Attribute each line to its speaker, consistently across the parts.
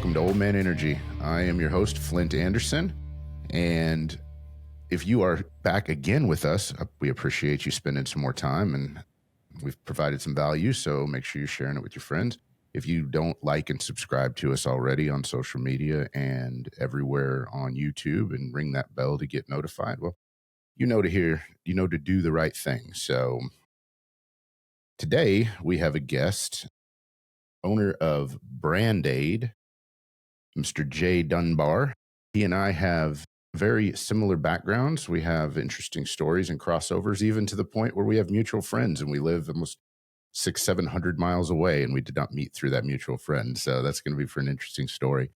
Speaker 1: welcome to Old Man Energy. I am your host, Flint Anderson, and if you are back again with us, we appreciate you spending some more time, and we've provided some value, so make sure you're sharing it with your friends. If you don't like and subscribe to us already on social media and everywhere on YouTube and ring that bell to get notified, well, you know to do the right thing. So today we have a guest, owner of Brand Aid, Mr. Jay Dunbar. He and I have very similar backgrounds. We have interesting stories and crossovers, even to the point where we have mutual friends, and we live almost 600-700 miles away, and we did not meet through that mutual friend. So that's going to be for an interesting story.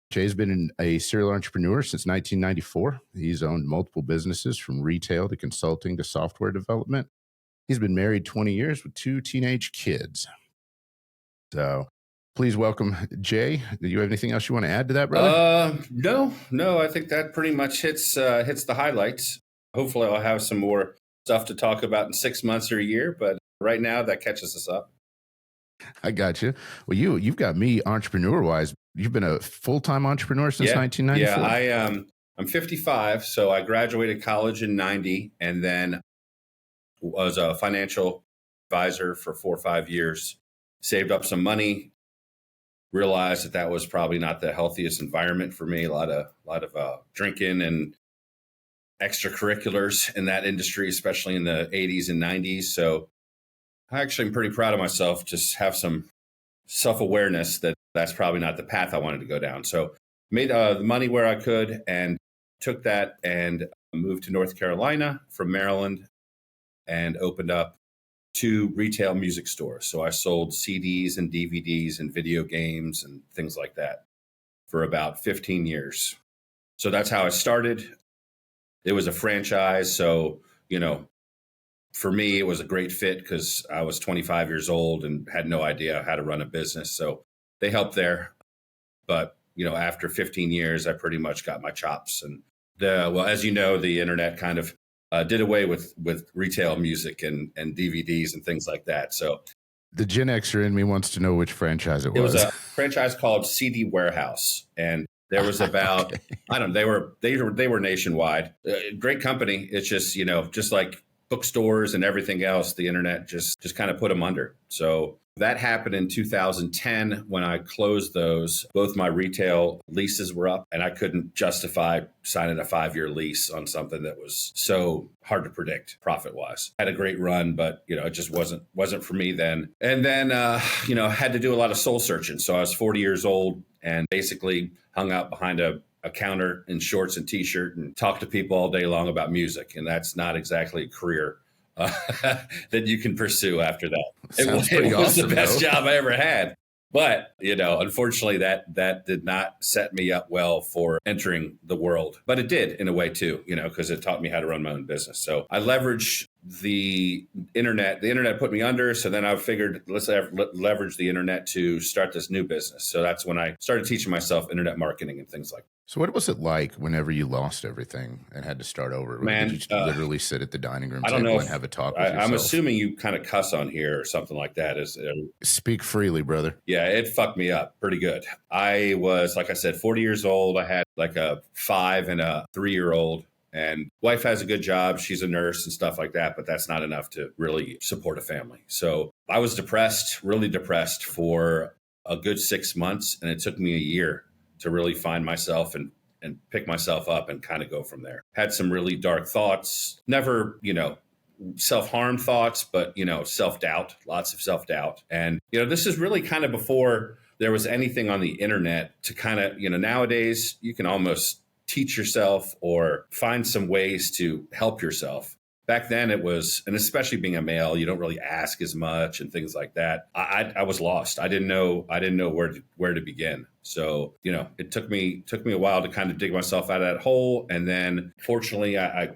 Speaker 1: Jay's been a serial entrepreneur since 1994. He's owned multiple businesses, from retail to consulting to software development. He's been married 20 years with 2 teenage kids. So please welcome Jay. Do you have anything else you want to add to that, brother?
Speaker 2: No. I think that pretty much hits the highlights. Hopefully I'll have some more stuff to talk about in 6 months or a year, but right now that catches us up.
Speaker 1: I got you. Well, you've got me entrepreneur-wise. You've been a full-time entrepreneur since 1994.
Speaker 2: Yeah, I'm 55, so I graduated college in 90 and then was a financial advisor for 4 or 5 years. Saved up some money, realized that was probably not the healthiest environment for me. A lot of drinking and extracurriculars in that industry, especially in the 80s and 90s. So I actually am pretty proud of myself, just have some self-awareness that that's probably not the path I wanted to go down. So made the money where I could and took that and moved to North Carolina from Maryland and opened up 2 retail music stores. So I sold CDs and DVDs and video games and things like that for about 15 years. So that's how I started. It was a franchise. So, for me, it was a great fit because I was 25 years old and had no idea how to run a business. So they helped there. But, after 15 years, I pretty much got my chops. And as you know, the internet kind of did away with retail music and DVDs and things like that. So
Speaker 1: the Gen Xer in me wants to know which franchise it was.
Speaker 2: It was a franchise called CD Warehouse, and there was about I don't know. They were nationwide. Great company. It's just just like bookstores and everything else, the internet just kind of put them under. So that happened in 2010 when I closed those. Both my retail leases were up, and I couldn't justify signing a 5-year lease on something that was so hard to predict profit-wise. Had a great run, but it just wasn't for me then. And then had to do a lot of soul searching. So I was 40 years old and basically hung out behind a counter in shorts and t-shirt and talked to people all day long about music. And that's not exactly a career that you can pursue after that. It was awesome, the best job I ever had. But, unfortunately, that did not set me up well for entering the world. But it did in a way, too, because it taught me how to run my own business. So I leveraged the internet. The internet put me under. So then I figured, let's leverage the internet to start this new business. So that's when I started teaching myself internet marketing and things like that.
Speaker 1: So what was it like whenever you lost everything and had to start over?
Speaker 2: Man,
Speaker 1: did you literally sit at the dining room table and have a talk with yourself?
Speaker 2: I'm assuming you kind of cuss on here or something like that.
Speaker 1: Speak freely, brother.
Speaker 2: Yeah, it fucked me up pretty good. I was, like I said, 40 years old. I had like a 5 and a 3-year-old. And wife has a good job. She's a nurse and stuff like that, but that's not enough to really support a family. So I was depressed, really depressed for a good 6 months. And it took me a year to really find myself and pick myself up and kind of go from there. Had some really dark thoughts, never, self-harm thoughts, but, self-doubt, lots of self-doubt. And, this is really kind of before there was anything on the internet to kind of, nowadays you can almost teach yourself or find some ways to help yourself. Back then it was, and especially being a male, you don't really ask as much and things like that. I was lost. I didn't know where to begin. So, it took me a while to kind of dig myself out of that hole. And then fortunately I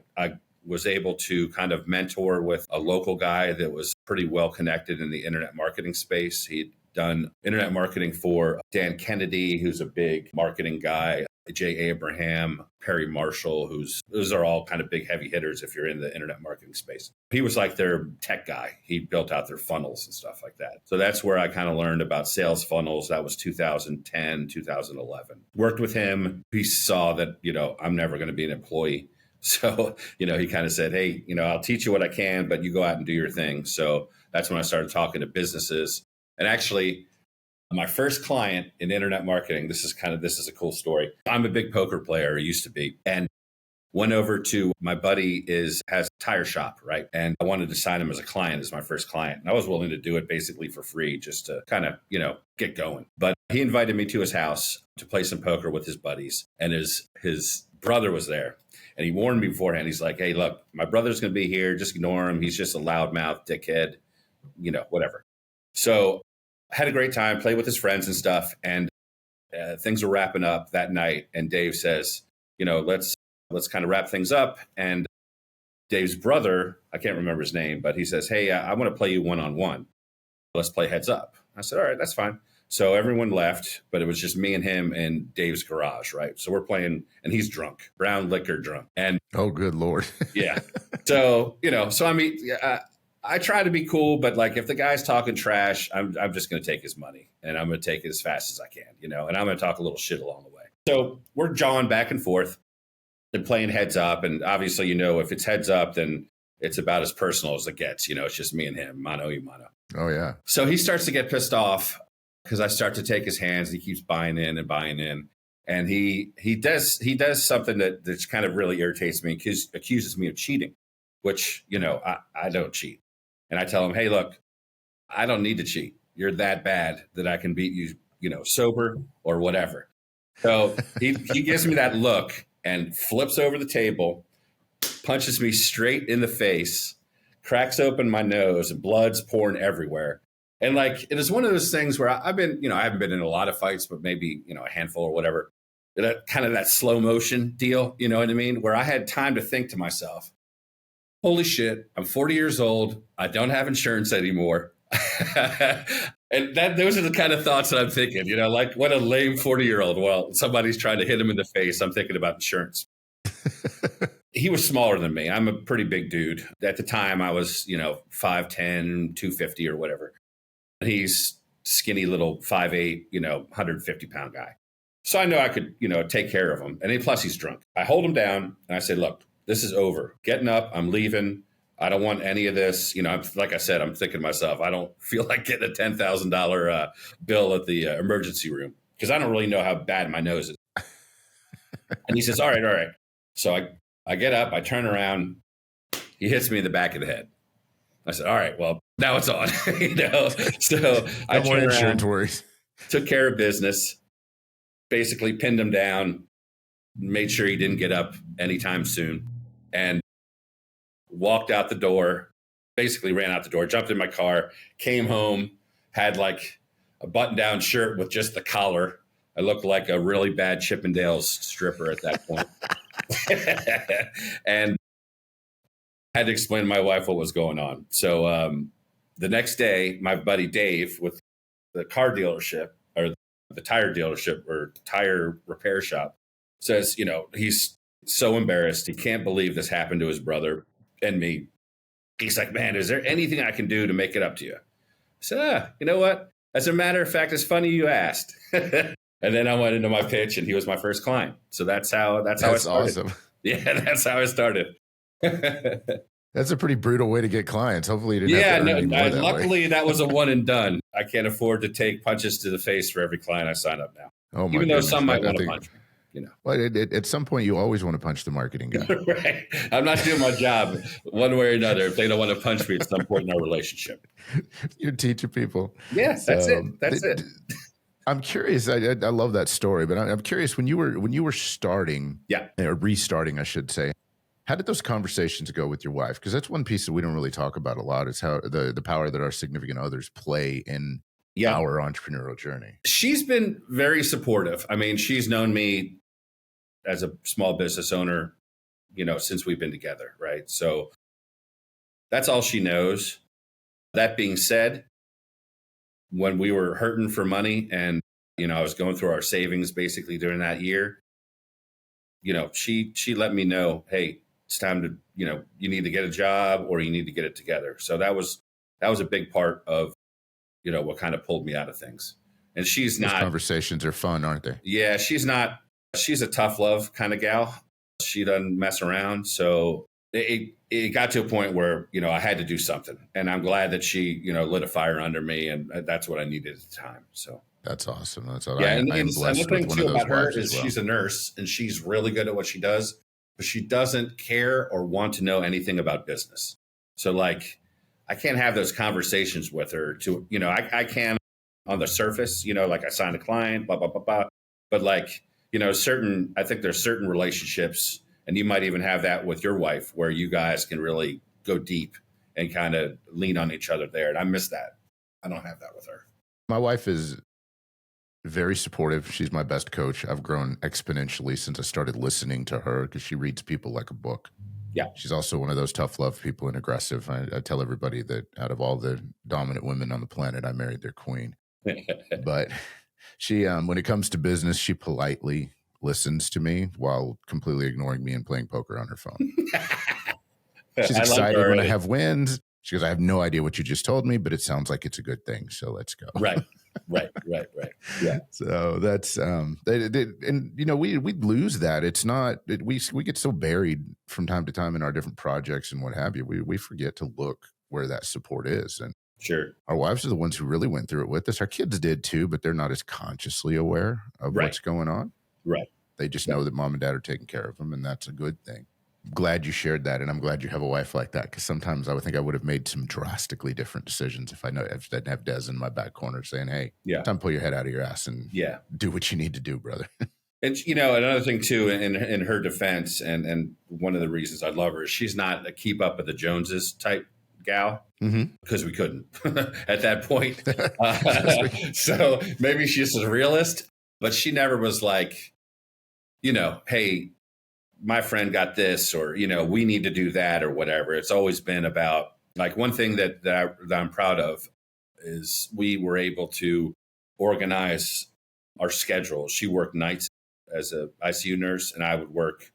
Speaker 2: was able to kind of mentor with a local guy that was pretty well connected in the internet marketing space. He'd done internet marketing for Dan Kennedy, who's a big marketing guy. Jay Abraham, Perry Marshall, those are all kind of big heavy hitters if you're in the internet marketing space. He was like their tech guy. He built out their funnels and stuff like that. So that's where I kind of learned about sales funnels. That was 2010, 2011. Worked with him. He saw that, I'm never going to be an employee. So, he kind of said, hey, I'll teach you what I can, but you go out and do your thing. So that's when I started talking to businesses. And actually, my first client in internet marketing, this is a cool story. I'm a big poker player, used to be, and went over to my buddy has a tire shop, right? And I wanted to sign him as a client, as my first client. And I was willing to do it basically for free just to kind of, get going. But he invited me to his house to play some poker with his buddies. And his brother was there. And he warned me beforehand. He's like, hey, look, my brother's going to be here. Just ignore him. He's just a loudmouth dickhead, whatever. So I had a great time, played with his friends and stuff. And things were wrapping up that night. And Dave says, let's kind of wrap things up. And Dave's brother, I can't remember his name, but he says, hey, I want to play you one-on-one. Let's play heads up. I said, all right, that's fine. So everyone left, but it was just me and him in Dave's garage, right? So we're playing, and he's drunk, brown liquor drunk. And
Speaker 1: oh, good Lord.
Speaker 2: yeah. So, so I mean, I try to be cool, but like if the guy's talking trash, I'm just going to take his money and I'm going to take it as fast as I can, and I'm going to talk a little shit along the way. So we're jawing back and forth and playing heads up. And obviously, if it's heads up, then it's about as personal as it gets. It's just me and him, mano y mano.
Speaker 1: Oh, yeah.
Speaker 2: So he starts to get pissed off because I start to take his hands. He keeps buying in. And he does something that kind of really irritates me, accuses me of cheating, which, I don't cheat. And I tell him, hey, look, I don't need to cheat. You're that bad that I can beat you, sober or whatever. So he gives me that look and flips over the table, punches me straight in the face, cracks open my nose, and blood's pouring everywhere. And like, it is one of those things where I've been, I haven't been in a lot of fights, but maybe, a handful or whatever. That kind of that slow motion deal, you know what I mean? Where I had time to think to myself, holy shit, I'm 40 years old. I don't have insurance anymore. And those are the kind of thoughts that I'm thinking, like what a lame 40-year-old. Well, somebody's trying to hit him in the face. I'm thinking about insurance. He was smaller than me. I'm a pretty big dude. At the time, I was, 5'10", 250 or whatever. And he's skinny little 5'8", 150-pound guy. So I know I could, take care of him. And plus he's drunk. I hold him down and I say, look, this is over. Getting up, I'm leaving. I don't want any of this. Like I said, I'm thinking to myself, I don't feel like getting a $10,000 bill at the emergency room because I don't really know how bad my nose is. And he says, all right. So I get up, I turn around. He hits me in the back of the head. I said, all right, well, now it's on. So I turned around, took care of business, basically pinned him down, made sure he didn't get up anytime soon, and walked out the door, basically ran out the door, jumped in my car, came home, had like a button-down shirt with just the collar. I looked like a really bad Chippendales stripper at that point. And had to explain to my wife what was going on. So the next day, my buddy Dave with the car dealership or the tire dealership or tire repair shop says, he's so embarrassed. He can't believe this happened to his brother and me. He's like, man, is there anything I can do to make it up to you? I said, you know what? As a matter of fact, it's funny you asked. And then I went into my pitch and he was my first client. So that's how I started.
Speaker 1: Awesome.
Speaker 2: Yeah, that's how I started.
Speaker 1: That's a pretty brutal way to get clients. Hopefully you didn't have to earn any more that
Speaker 2: luckily
Speaker 1: way.
Speaker 2: That was a one and done. I can't afford to take punches to the face for every client I sign up now.
Speaker 1: Oh my
Speaker 2: Even
Speaker 1: goodness.
Speaker 2: though some might want to punch me.
Speaker 1: Well, at some point, you always want to punch the marketing guy.
Speaker 2: Right. I'm not doing my job one way or another if they don't want to punch me at some point in our relationship.
Speaker 1: You're teaching people.
Speaker 2: Yes, that's it. That's it.
Speaker 1: I'm curious. I love that story, but I'm curious when you were starting, or restarting, I should say. How did those conversations go with your wife? Because that's one piece that we don't really talk about a lot. Is how the power that our significant others play in our entrepreneurial journey. She's
Speaker 2: been very supportive. I mean, she's known me as a small business owner, since we've been together, right? So that's all she knows. That being said, when we were hurting for money and, I was going through our savings basically during that year, she let me know, hey, it's time to, you need to get a job or you need to get it together. So that was a big part of, what kind of pulled me out of things. And she's
Speaker 1: Those
Speaker 2: not,
Speaker 1: conversations are fun, aren't they?
Speaker 2: yeah, she's a tough love kind of gal. She doesn't mess around. So it got to a point where, I had to do something. And I'm glad that she, lit a fire under me. And that's what I needed at the time. So
Speaker 1: That's awesome. That's all.
Speaker 2: yeah.
Speaker 1: I am
Speaker 2: And the
Speaker 1: blessed with
Speaker 2: thing
Speaker 1: one
Speaker 2: too
Speaker 1: of those
Speaker 2: about her
Speaker 1: wives as
Speaker 2: is
Speaker 1: well.
Speaker 2: she's a nurse and she's really good at what she does, but she doesn't care or want to know anything about business. So like, I can't have those conversations with her to, I can on the surface, like I signed a client, blah, blah, blah, blah. But like, I think there's certain relationships, and you might even have that with your wife where you guys can really go deep and kind of lean on each other there. And I miss that. I don't have that with her.
Speaker 1: My wife is very supportive. She's my best coach. I've grown exponentially since I started listening to her because she reads people like a book.
Speaker 2: Yeah.
Speaker 1: She's also one of those tough love people and aggressive. I tell everybody that out of all the dominant women on the planet, I married their queen. But she, when it comes to business, she politely listens to me while completely ignoring me and playing poker on her phone. She's excited when I have wins. She goes, I have no idea what you just told me, but it sounds like it's a good thing. So let's go.
Speaker 2: Right. Yeah.
Speaker 1: So that's and we lose that. It's not we get so buried from time to time in our different projects and what have you. We forget to look where that support is. And
Speaker 2: Sure.
Speaker 1: our wives are the ones who really went through it with us. Our kids did too, but they're not as consciously aware of what's going on.
Speaker 2: Right.
Speaker 1: They just know that mom and dad are taking care of them, and that's a good thing. Glad you shared that, and I'm glad you have a wife like that, because sometimes I would think I would have made some drastically different decisions if I didn't have Des in my back corner saying, hey, time to pull your head out of your ass and do what you need to do, brother.
Speaker 2: And, another thing too, in her defense, and one of the reasons I love her is she's not a keep up with the Joneses type gal, because we couldn't at that point. So maybe she's just a realist, but she never was like, hey, my friend got this, or, we need to do that or whatever. It's always been about, like, one thing that I'm proud of is we were able to organize our schedule. She worked nights as a ICU nurse, and I would work,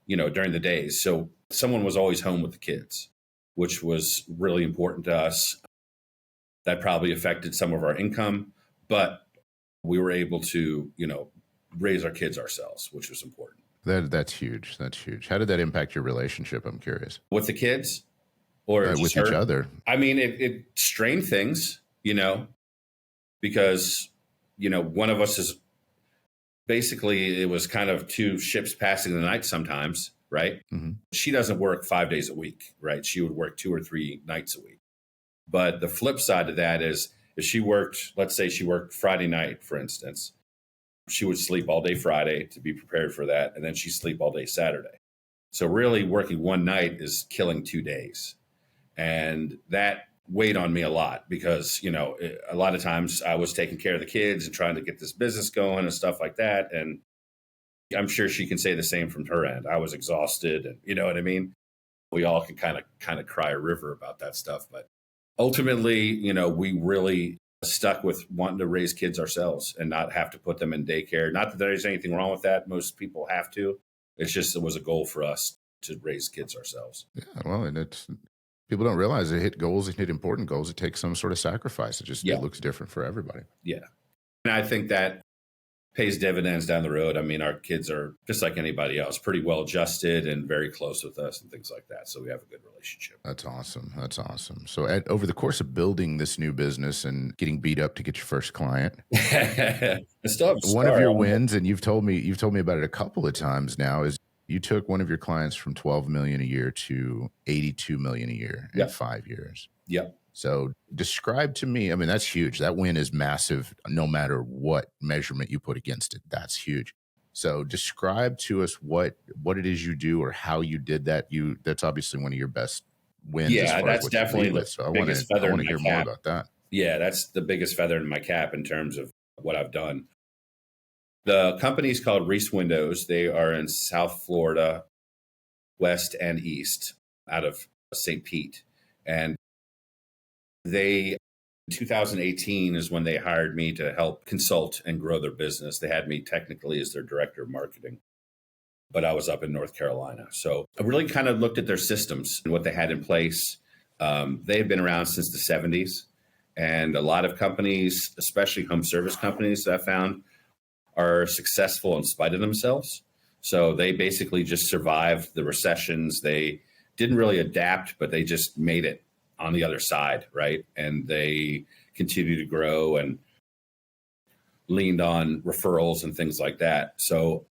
Speaker 2: during the days. So someone was always home with the kids, which was really important to us. That probably affected some of our income, but we were able to, raise our kids ourselves, which was important.
Speaker 1: That's huge. That's huge. How did that impact your relationship? I'm curious.
Speaker 2: With the kids or
Speaker 1: with each other?
Speaker 2: I mean, it strained things, because, one of us is basically, it was kind of two ships passing the night sometimes, right? Mm-hmm. She doesn't work 5 days a week, right? She would work 2 or 3 nights a week. But the flip side of that is if she worked, let's say she worked Friday night, for instance, she would sleep all day Friday to be prepared for that. And then she'd sleep all day Saturday. So really working one night is killing 2 days. And that weighed on me a lot because, a lot of times I was taking care of the kids and trying to get this business going and stuff like that. And I'm sure she can say the same from her end. I was exhausted, and you know what I mean? We all can kind of cry a river about that stuff. But ultimately, we really stuck with wanting to raise kids ourselves and not have to put them in daycare. Not that there's anything wrong with that. Most people have to. It's just, it was a goal for us to raise kids ourselves.
Speaker 1: Yeah, well, and it's, people don't realize they hit goals, they hit important goals. It takes some sort of sacrifice. It looks different for everybody.
Speaker 2: Yeah. And I think that pays dividends down the road. I mean, our kids are just like anybody else, pretty well adjusted and very close with us and things like that. So we have a good relationship.
Speaker 1: That's awesome. That's awesome. So over the course of building this new business and getting beat up to get your first client, one of your wins, and you've told me about it a couple of times now, is you took one of your clients from 12 million a year to 82 million a year in 5 years.
Speaker 2: Yep.
Speaker 1: So describe to me, I mean, that's huge. That win is massive, no matter what measurement you put against it. That's huge. So describe to us what it is you do or how you did that. That's obviously one of your best wins.
Speaker 2: Yeah, that's definitely the biggest feather in my cap. I want to hear more
Speaker 1: about that.
Speaker 2: Yeah, that's the biggest feather in my cap in terms of what I've done. The company is called Reese Windows. They are in South Florida, west and east, out of St. Pete. And in 2018 is when they hired me to help consult and grow their business. They had me technically as their director of marketing. but I was up in North Carolina. So I really kind of looked at their systems and what they had in place. They had been around since the 70s. And a lot of companies, especially home service companies that I found, are successful in spite of themselves. So they basically just survived the recessions. They didn't really adapt, but they just made it on the other side, right? And they continue to grow and leaned on referrals and things like that. So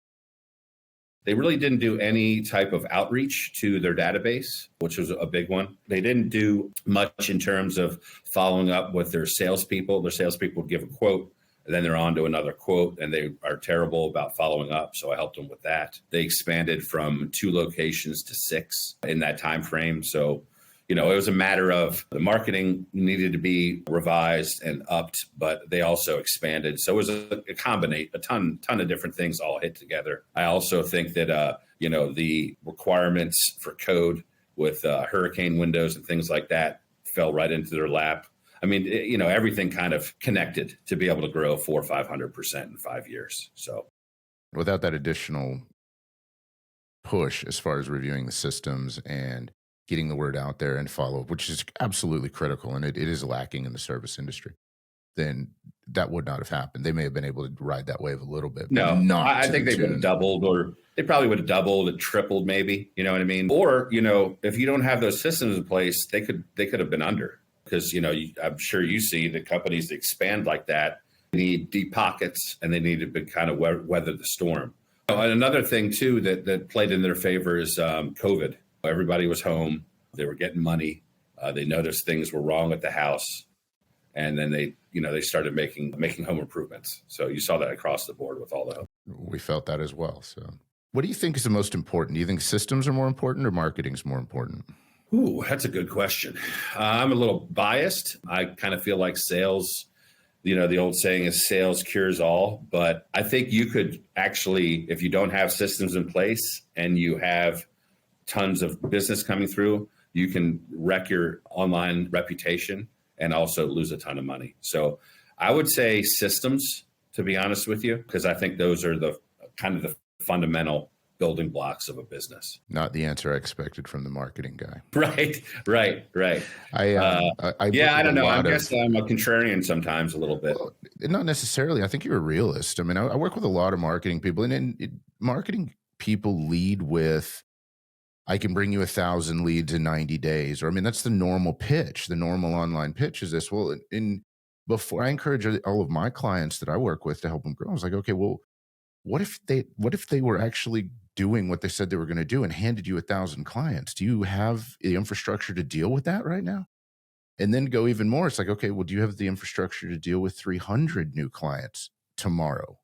Speaker 2: they really didn't do any type of outreach to their database, which was a big one. They didn't do much in terms of following up with their salespeople. Their salespeople would give a quote, and then they're on to another quote, and they are terrible about following up. So I helped them with that. They expanded from 2 locations to 6 in that time frame. So it was a matter of the marketing needed to be revised and upped, but they also expanded. So it was a ton of different things all hit together. I also think that, the requirements for code with hurricane windows and things like that fell right into their lap. I mean, everything kind of connected to be able to grow 400 or 500% in 5 years. So
Speaker 1: without that additional push as far as reviewing the systems and getting the word out there and follow up, which is absolutely critical, and it is lacking in the service industry, then that would not have happened. They may have been able to ride that wave a little bit.
Speaker 2: No, I think they would have doubled, or they probably would have doubled and tripled maybe, you know what I mean? Or, if you don't have those systems in place, they could have been under, because, I'm sure you see the companies that expand like that need deep pockets, and they need to be kind of weather the storm. And another thing too, that played in their favor is COVID. Everybody was home. They were getting money. They noticed things were wrong at the house, and then they started making home improvements. So you saw that across the board with all the home.
Speaker 1: We felt that as well. So, what do you think is the most important? Do you think systems are more important or marketing is more important?
Speaker 2: Ooh, that's a good question. I'm a little biased. I kind of feel like sales. The old saying is sales cures all. But I think you could actually, if you don't have systems in place and you have tons of business coming through, you can wreck your online reputation and also lose a ton of money. So I would say systems, to be honest with you, because I think those are the kind of the fundamental building blocks of a business.
Speaker 1: Not the answer I expected from the marketing guy.
Speaker 2: Right. I don't know. I guess I'm a contrarian sometimes a little bit.
Speaker 1: Well, not necessarily. I think you're a realist. I mean, I work with a lot of marketing people, and marketing people lead with, I can bring you 1,000 leads in 90 days. Or, I mean, that's the normal pitch. The normal online pitch is this. Well, before I encourage all of my clients that I work with to help them grow, I was like, okay, well, what if they were actually doing what they said they were going to do and handed you 1,000 clients? Do you have the infrastructure to deal with that right now? And then go even more. It's like, okay, well, do you have the infrastructure to deal with 300 new clients tomorrow?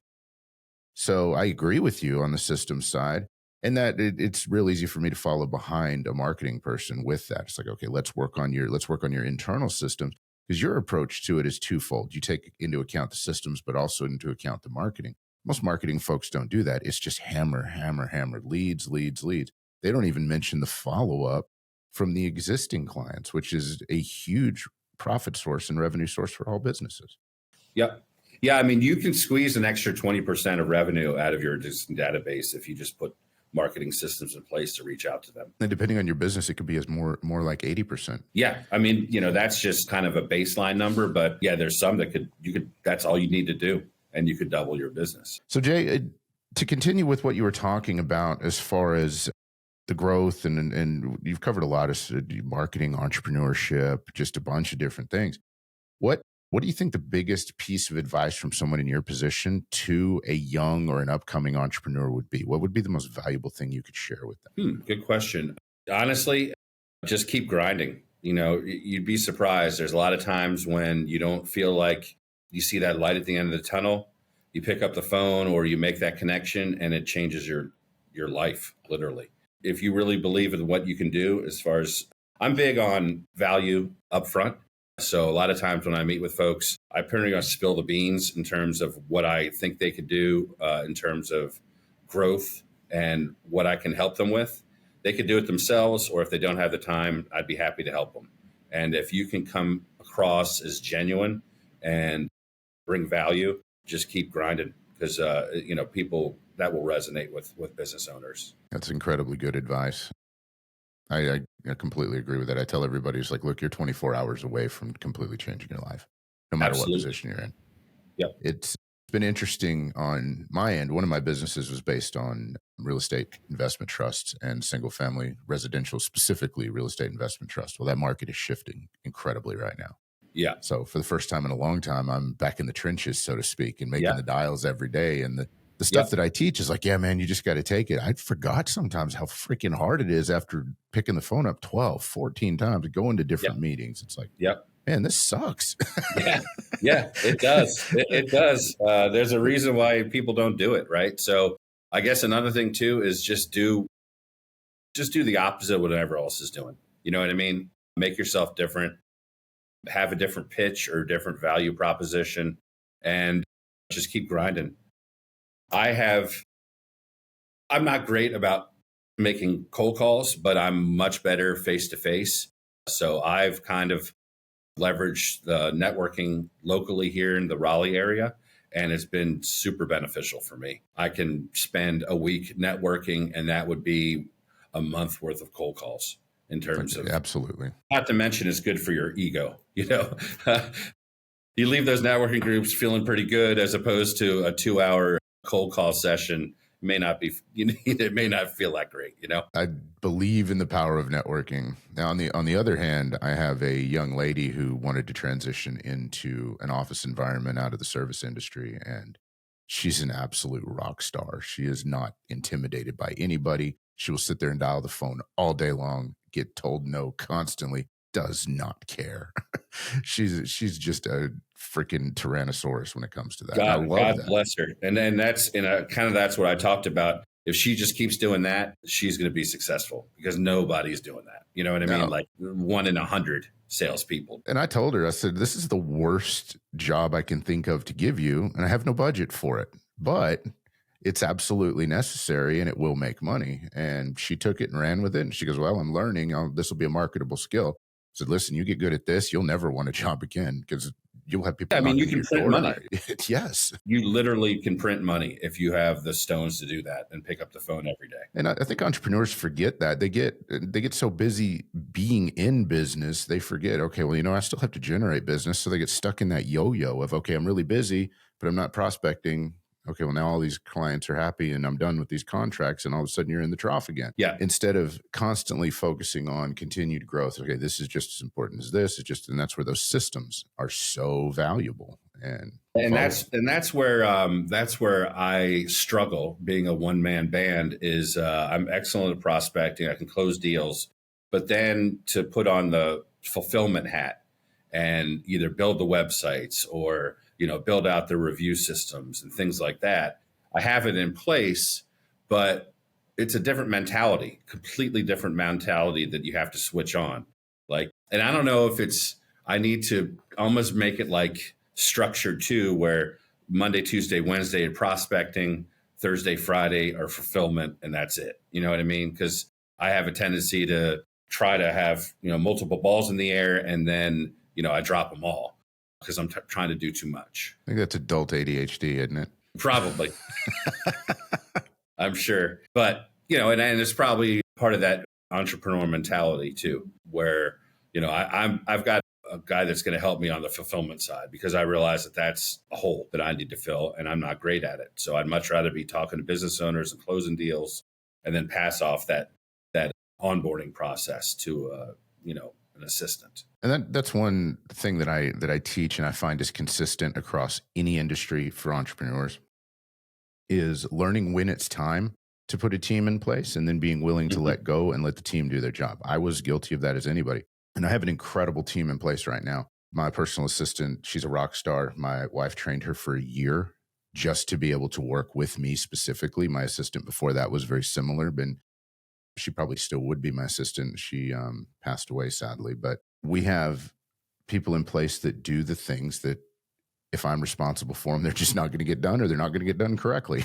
Speaker 1: So I agree with you on the system side. And that it's real easy for me to follow behind a marketing person with that. It's like, okay, let's work on your internal systems, because your approach to it is twofold. You take into account the systems, but also into account the marketing. Most marketing folks don't do that. It's just hammer, leads. They don't even mention the follow-up from the existing clients, which is a huge profit source and revenue source for all businesses.
Speaker 2: Yep. Yeah, I mean, you can squeeze an extra 20% of revenue out of your existing database if you just put marketing systems in place to reach out to them.
Speaker 1: And depending on your business, it could be as more like 80%.
Speaker 2: Yeah. I mean, that's just kind of a baseline number, but yeah, there's some that that's all you need to do, and you could double your business.
Speaker 1: So Jay, to continue with what you were talking about as far as the growth, and you've covered a lot of marketing, entrepreneurship, just a bunch of different things. What do you think the biggest piece of advice from someone in your position to a young or an upcoming entrepreneur would be? What would be the most valuable thing you could share with them?
Speaker 2: Good question. Honestly, just keep grinding. You'd be surprised. There's a lot of times when you don't feel like you see that light at the end of the tunnel. You pick up the phone or you make that connection, and it changes your life, literally. If you really believe in what you can do, as far as I'm big on value upfront. So a lot of times when I meet with folks, I pretty much spill the beans in terms of what I think they could do in terms of growth and what I can help them with. They could do it themselves, or if they don't have the time, I'd be happy to help them. And if you can come across as genuine and bring value, just keep grinding, because people will resonate with business owners.
Speaker 1: That's incredibly good advice. I completely agree with that. I tell everybody, it's like, look, you're 24 hours away from completely changing your life, no matter what
Speaker 2: Absolutely.
Speaker 1: position you're in.
Speaker 2: Yep.
Speaker 1: It's been interesting on my end. One of my businesses was based on real estate investment trusts and single family residential, specifically real estate investment trust. Well, that market is shifting incredibly right now.
Speaker 2: Yeah.
Speaker 1: So for the first time in a long time, I'm back in the trenches, so to speak, and making
Speaker 2: Yeah.
Speaker 1: the dials every day. And the stuff
Speaker 2: Yep.
Speaker 1: that I teach is like, yeah, man, you just got to take it. I forgot sometimes how freaking hard it is after picking the phone up 12, 14 times, going to different
Speaker 2: Yep.
Speaker 1: meetings. It's like,
Speaker 2: Yep.
Speaker 1: man, this sucks.
Speaker 2: Yeah. Yeah, it does. It does. There's a reason why people don't do it, right? So I guess another thing too is just do the opposite of what everyone else is doing. You know what I mean? Make yourself different, have a different pitch or different value proposition, and just keep grinding. I'm not great about making cold calls, but I'm much better face to face. So I've kind of leveraged the networking locally here in the Raleigh area, and it's been super beneficial for me. I can spend a week networking, and that would be a month worth of cold calls in terms of,
Speaker 1: absolutely.
Speaker 2: not to mention it's good for your ego. You know, you leave those networking groups feeling pretty good as opposed to a 2-hour cold call session. May not be, it may not feel that great, you know?
Speaker 1: I believe in the power of networking. Now, on the other hand, I have a young lady who wanted to transition into an office environment out of the service industry, and she's an absolute rock star. She is not intimidated by anybody. She will sit there and dial the phone all day long, get told no constantly, does not care. she's just a freaking tyrannosaurus when it comes to that. And I love
Speaker 2: God
Speaker 1: that.
Speaker 2: bless her. And then that's that's what I talked about. If she just keeps doing that, she's going to be successful because nobody's doing that. You know what I mean?
Speaker 1: No.
Speaker 2: Like 1 in 100 salespeople.
Speaker 1: And I told her, I said, this is the worst job I can think of to give you, and I have no budget for it, but it's absolutely necessary and it will make money. And she took it and ran with it. And she goes, well, I'm learning. This will be a marketable skill. I said, listen, you get good at this, you'll never want a job again because you'll have people knocking
Speaker 2: You
Speaker 1: at
Speaker 2: can
Speaker 1: your
Speaker 2: print
Speaker 1: door.
Speaker 2: money.
Speaker 1: Yes.
Speaker 2: You literally can print money if you have the stones to do that and pick up the phone every day.
Speaker 1: And I think entrepreneurs forget that. They get so busy being in business, they forget, okay, well, I still have to generate business. So they get stuck in that yo-yo of, okay, I'm really busy, but I'm not prospecting. Okay, well, now all these clients are happy and I'm done with these contracts, and all of a sudden you're in the trough again.
Speaker 2: Yeah.
Speaker 1: Instead of constantly focusing on continued growth. Okay, this is just as important as this. And that's where those systems are so valuable. And
Speaker 2: that's where I struggle being a one-man band is I'm excellent at prospecting. I can close deals, but then to put on the fulfillment hat and either build the websites or build out the review systems and things like that. I have it in place, but it's a different mentality, completely different mentality that you have to switch on. And I don't know if I need to almost make it like structured too, where Monday, Tuesday, Wednesday are prospecting, Thursday, Friday are fulfillment, and that's it. You know what I mean? Because I have a tendency to try to have multiple balls in the air, and then I drop them all because I'm trying to do too much.
Speaker 1: I think that's adult ADHD, isn't it?
Speaker 2: Probably. I'm sure. But, and it's probably part of that entrepreneur mentality too, where, I've got a guy that's going to help me on the fulfillment side because I realize that that's a hole that I need to fill and I'm not great at it. So I'd much rather be talking to business owners and closing deals and then pass off that onboarding process to, an assistant.
Speaker 1: And that's one thing that I teach and I find is consistent across any industry for entrepreneurs is learning when it's time to put a team in place and then being willing to let go and let the team do their job. I was guilty of that as anybody. And I have an incredible team in place right now. My personal assistant, she's a rock star. My wife trained her for a year just to be able to work with me specifically. My assistant before that was very similar, but she probably still would be my assistant. She passed away, sadly. But we have people in place that do the things that if I'm responsible for them, they're just not going to get done or they're not going to get done correctly.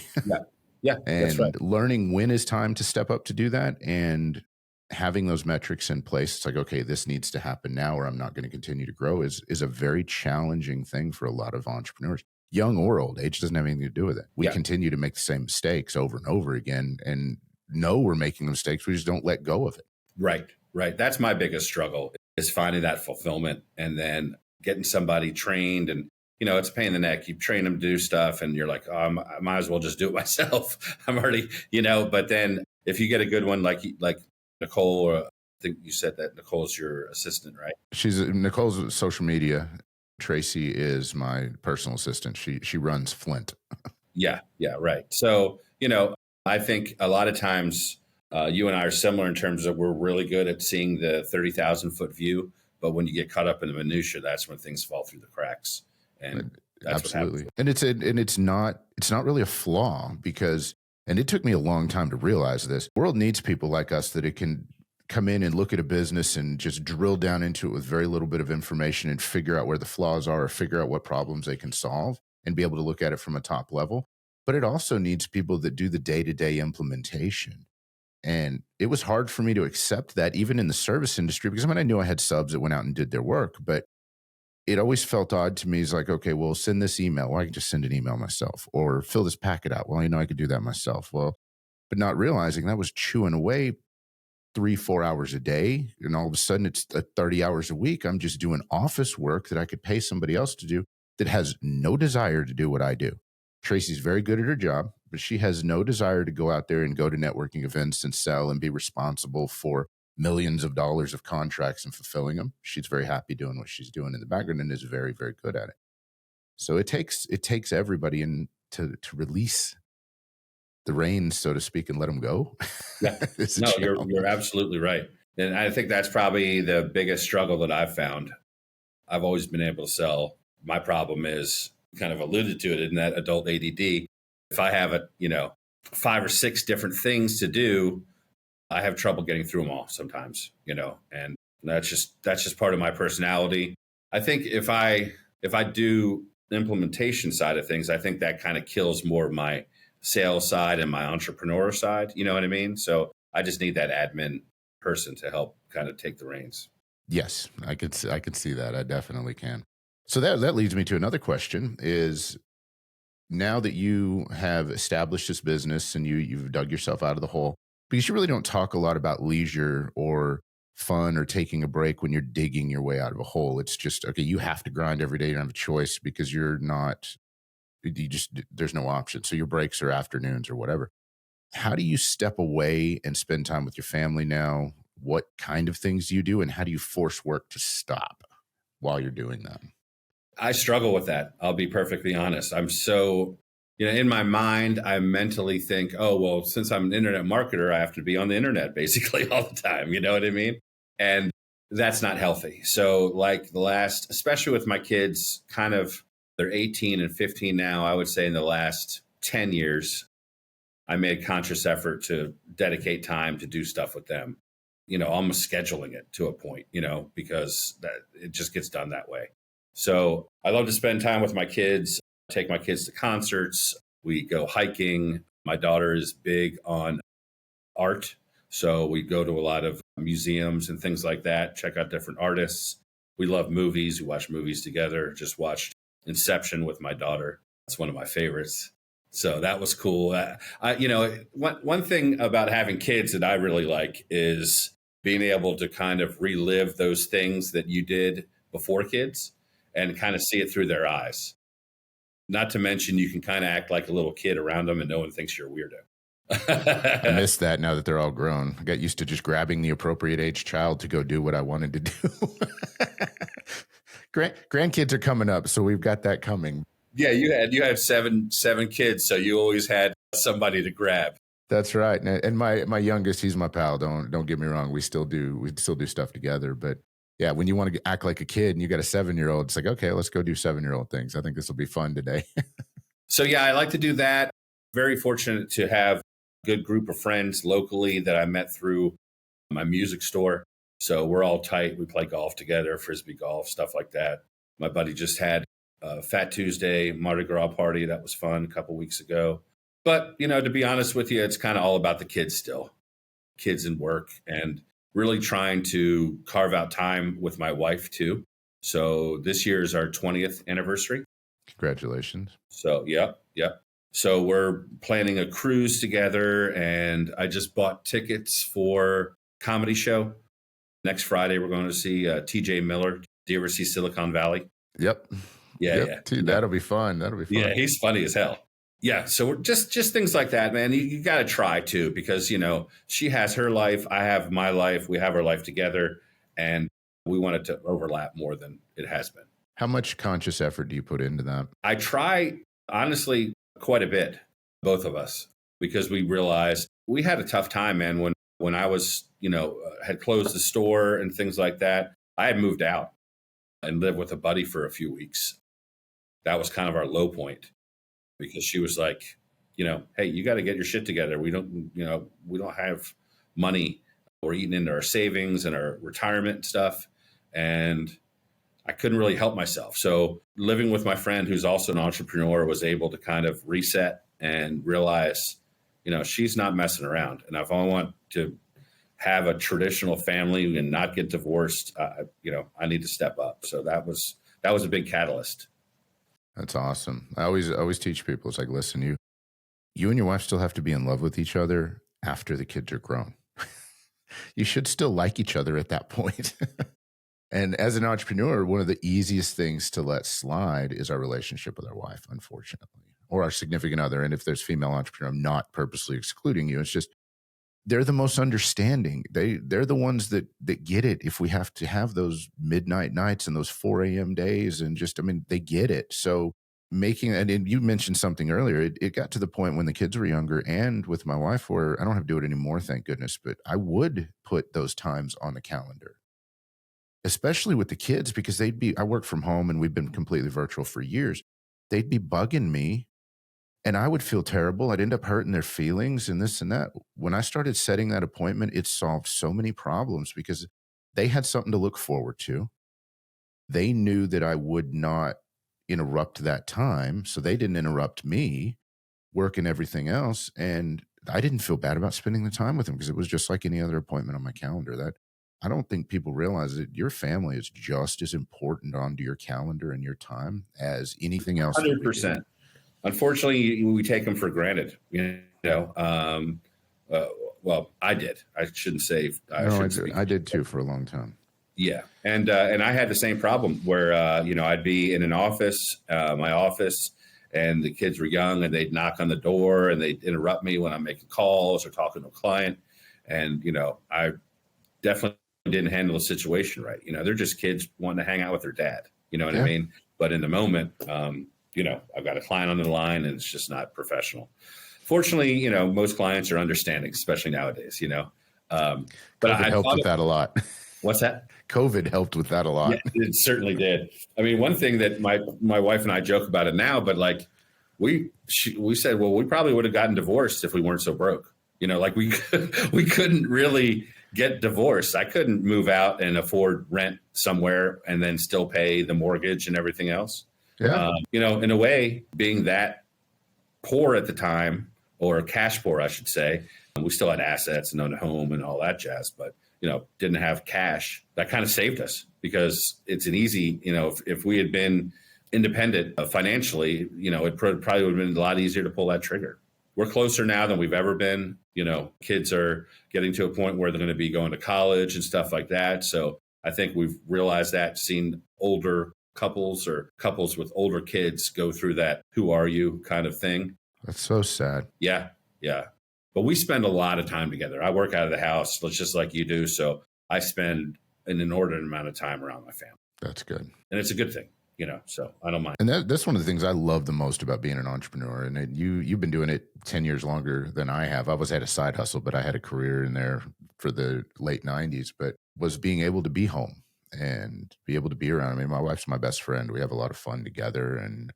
Speaker 2: Yeah,
Speaker 1: and
Speaker 2: that's right.
Speaker 1: Learning when is time to step up to do that and having those metrics in place. It's like, okay, this needs to happen now or I'm not going to continue to grow is a very challenging thing for a lot of entrepreneurs. young or old. Age doesn't have anything to do with it. We
Speaker 2: Yeah.
Speaker 1: continue to make the same mistakes over and over again and know we're making mistakes. We just don't let go of it.
Speaker 2: Right. Right. That's my biggest struggle is finding that fulfillment and then getting somebody trained. And, it's a pain in the neck. You train them to do stuff and you're like, oh, I might as well just do it myself. I'm already, but then if you get a good one, like Nicole, or I think you said that Nicole's your assistant, right?
Speaker 1: Nicole's social media. Tracy is my personal assistant. She runs Flint.
Speaker 2: Yeah. Yeah. Right. So, I think a lot of times you and I are similar in terms of we're really good at seeing the 30,000 foot view. But when you get caught up in the minutia, that's when things fall through the cracks. And that's
Speaker 1: absolutely.
Speaker 2: What
Speaker 1: happens. And it's not really a flaw because, and it took me a long time to realize this. The world needs people like us that it can come in and look at a business and just drill down into it with very little bit of information and figure out where the flaws are or figure out what problems they can solve and be able to look at it from a top level. But it also needs people that do the day-to-day implementation. And it was hard for me to accept that even in the service industry, because I knew I had subs that went out and did their work, but it always felt odd to me. It's like, okay, well, send this email. Well, I can just send an email myself or fill this packet out. Well, I could do that myself. Well, but not realizing that was chewing away 3-4 hours a day. And all of a sudden it's 30 hours a week. I'm just doing office work that I could pay somebody else to do that has no desire to do what I do. Tracy's very good at her job, but she has no desire to go out there and go to networking events and sell and be responsible for millions of dollars of contracts and fulfilling them. She's very happy doing what she's doing in the background and is very, very good at it. So it takes everybody in to release the reins, so to speak, and let them go.
Speaker 2: Yeah. No, you're absolutely right. And I think that's probably the biggest struggle that I've found. I've always been able to sell. My problem is, kind of alluded to it in that adult ADD. If I have 5 or 6 different things to do, I have trouble getting through them all sometimes, and that's just part of my personality. I think if I do the implementation side of things, I think that kind of kills more of my sales side and my entrepreneurial side. You know what I mean? So I just need that admin person to help kind of take the reins.
Speaker 1: Yes, I could see that. I definitely can. So that leads me to another question is, now that you have established this business and you've dug yourself out of the hole, because you really don't talk a lot about leisure or fun or taking a break when you're digging your way out of a hole. It's just, okay, you have to grind every day. You don't have a choice because there's no option. So your breaks are afternoons or whatever. How do you step away and spend time with your family now? What kind of things do you do? And how do you force work to stop while you're doing that?
Speaker 2: I struggle with that. I'll be perfectly honest. I'm so, in my mind, I mentally think, oh, well, since I'm an internet marketer, I have to be on the internet basically all the time. You know what I mean? And that's not healthy. So like especially with my kids, kind of, they're 18 and 15 now, I would say in the last 10 years, I made a conscious effort to dedicate time to do stuff with them, almost scheduling it to a point, because it just gets done that way. So I love to spend time with my kids, take my kids to concerts. We go hiking. My daughter is big on art. So we go to a lot of museums and things like that, check out different artists. We love movies. We watch movies together. Just watched Inception with my daughter. It's one of my favorites. So that was cool. One thing about having kids that I really like is being able to kind of relive those things that you did before kids and kind of see it through their eyes. Not to mention, you can kind of act like a little kid around them and no one thinks you're a weirdo.
Speaker 1: I miss that now that they're all grown. I got used to just grabbing the appropriate age child to go do what I wanted to do. Grandkids are coming up, so we've got that coming.
Speaker 2: Yeah, you had seven kids, so you always had somebody to grab.
Speaker 1: That's right. And my youngest, he's my pal. Don't get me wrong. We still do stuff together, but yeah, when you want to act like a kid and you got a 7-year-old, it's like, okay, let's go do 7-year-old things. I think this will be fun today.
Speaker 2: So yeah, I like to do that. Very fortunate to have a good group of friends locally that I met through my music store. So we're all tight. We play golf together, frisbee golf, stuff like that. My buddy just had a Fat Tuesday Mardi Gras party. That was fun a couple weeks ago. But, to be honest with you, it's kind of all about the kids still, kids and work, and really trying to carve out time with my wife too. So this year is our 20th anniversary.
Speaker 1: Congratulations.
Speaker 2: So, yep, yep. So we're planning a cruise together, and I just bought tickets for comedy show. Next Friday, we're going to see TJ Miller. Do you ever see Silicon Valley?
Speaker 1: Yep.
Speaker 2: Yeah,
Speaker 1: Yep.
Speaker 2: yeah.
Speaker 1: Dude, that'll be fun. That'll be
Speaker 2: Yeah,
Speaker 1: fun.
Speaker 2: he's funny as hell. Yeah, so we're just things like that, man. You got to try too, because she has her life, I have my life, we have our life together, and we want it to overlap more than it has been.
Speaker 1: How much conscious effort do you put into that?
Speaker 2: I try, honestly, quite a bit, both of us, because we realized we had a tough time, man. When I was, had closed the store and things like that, I had moved out and lived with a buddy for a few weeks. That was kind of our low point, because she was like, hey, you got to get your shit together. We don't have money. We're eating into our savings and our retirement stuff. And I couldn't really help myself. So living with my friend, who's also an entrepreneur, was able to kind of reset and realize, she's not messing around. And if I want to have a traditional family and not get divorced, I need to step up. So that was a big catalyst.
Speaker 1: That's awesome. I always teach people, it's like, listen, you and your wife still have to be in love with each other after the kids are grown. You should still like each other at that point. And as an entrepreneur, one of the easiest things to let slide is our relationship with our wife, unfortunately, or our significant other. And if there's female entrepreneur, I'm not purposely excluding you. It's just they're the most understanding. They're the ones that get it. If we have to have those midnight nights and those 4 a.m. days, and they get it. So and you mentioned something earlier. It got to the point when the kids were younger, and with my wife, where I don't have to do it anymore, thank goodness. But I would put those times on the calendar, especially with the kids, because I work from home and we've been completely virtual for years. They'd be bugging me and I would feel terrible. I'd end up hurting their feelings and this and that. When I started setting that appointment, it solved so many problems because they had something to look forward to. They knew that I would not interrupt that time. So they didn't interrupt me, work and everything else. And I didn't feel bad about spending the time with them because it was just like any other appointment on my calendar. That I don't think people realize that your family is just as important onto your calendar and your time as anything else.
Speaker 2: 100%. Unfortunately, we take them for granted. Well, I did. I shouldn't say.
Speaker 1: I did too for a long time.
Speaker 2: Yeah, and I had the same problem where I'd be in an office, my office, and the kids were young, and they'd knock on the door and they'd interrupt me when I'm making calls or talking to a client, and I definitely didn't handle the situation right. They're just kids wanting to hang out with their dad. You know what I mean? But in the moment, I've got a client on the line, and it's just not professional. Fortunately, most clients are understanding, especially nowadays. But
Speaker 1: I helped with that a lot.
Speaker 2: What's that?
Speaker 1: COVID helped with that a lot.
Speaker 2: Yeah, it certainly did. I mean, one thing that my wife and I joke about it now, but like we said, well, we probably would have gotten divorced if we weren't so broke. We couldn't really get divorced. I couldn't move out and afford rent somewhere and then still pay the mortgage and everything else.
Speaker 1: Yeah.
Speaker 2: In a way, being that poor at the time, or cash poor, I should say, we still had assets and owned a home and all that jazz, but didn't have cash. That kind of saved us, because it's an easy, if we had been independent financially, it probably would have been a lot easier to pull that trigger. We're closer now than we've ever been. Kids are getting to a point where they're going to be going to college and stuff like that. So I think we've realized that, seen older couples or couples with older kids go through that "who are you" kind of thing.
Speaker 1: That's so sad.
Speaker 2: Yeah. But we spend a lot of time together. I work out of the house, just like you do. So I spend an inordinate amount of time around my family.
Speaker 1: That's good.
Speaker 2: And it's a good thing, so I don't mind.
Speaker 1: And that's one of the things I love the most about being an entrepreneur. And you've been doing it 10 years longer than I have. I always had a side hustle, but I had a career in there for the late 90s, but was being able to be home and be able to be around. I mean, my wife's my best friend. We have a lot of fun together. And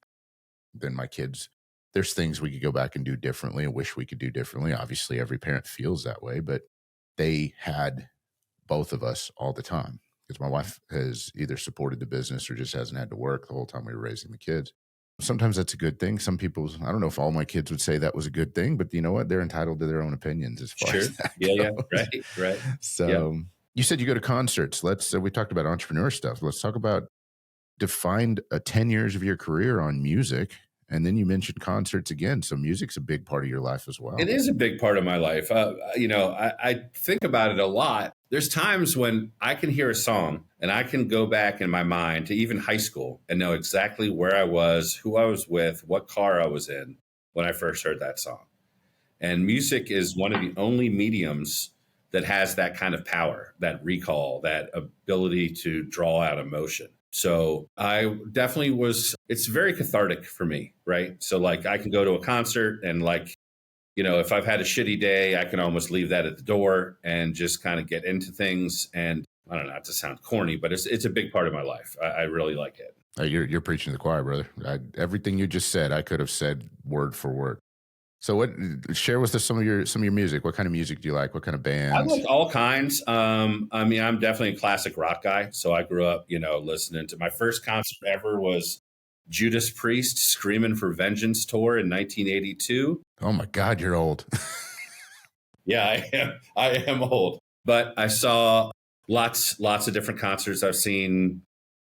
Speaker 1: then my kids, there's things we could go back and do differently and wish we could do differently. Obviously, every parent feels that way, but they had both of us all the time, because my wife has either supported the business or just hasn't had to work the whole time we were raising the kids. Sometimes that's a good thing. Some people, I don't know if all my kids would say that was a good thing, but you know what? They're entitled to their own opinions as far as that goes.
Speaker 2: Yeah. Right.
Speaker 1: So you said you go to concerts. We talked about entrepreneur stuff. Let's talk about defined 10 years of your career on music. And then you mentioned concerts again. So music's a big part of your life as well.
Speaker 2: It is a big part of my life. I think about it a lot. There's times when I can hear a song and I can go back in my mind to even high school and know exactly where I was, who I was with, what car I was in when I first heard that song. And music is one of the only mediums that has that kind of power, that recall, that ability to draw out emotion. So I definitely it's very cathartic for me, right? So like I can go to a concert and like, if I've had a shitty day, I can almost leave that at the door and just kind of get into things. And I don't know, not to sound corny, but it's a big part of my life. I really like it.
Speaker 1: You're preaching to the choir, brother. Everything you just said, I could have said word for word. So share with us some of your music. What kind of music do you like? What kind of
Speaker 2: I
Speaker 1: bands?
Speaker 2: like all kinds. I'm definitely a classic rock guy. So I grew up, listening to my first concert ever was Judas Priest Screaming for Vengeance tour in 1982.
Speaker 1: Oh my God, you're old.
Speaker 2: Yeah, I am old. But I saw lots of different concerts. I've seen,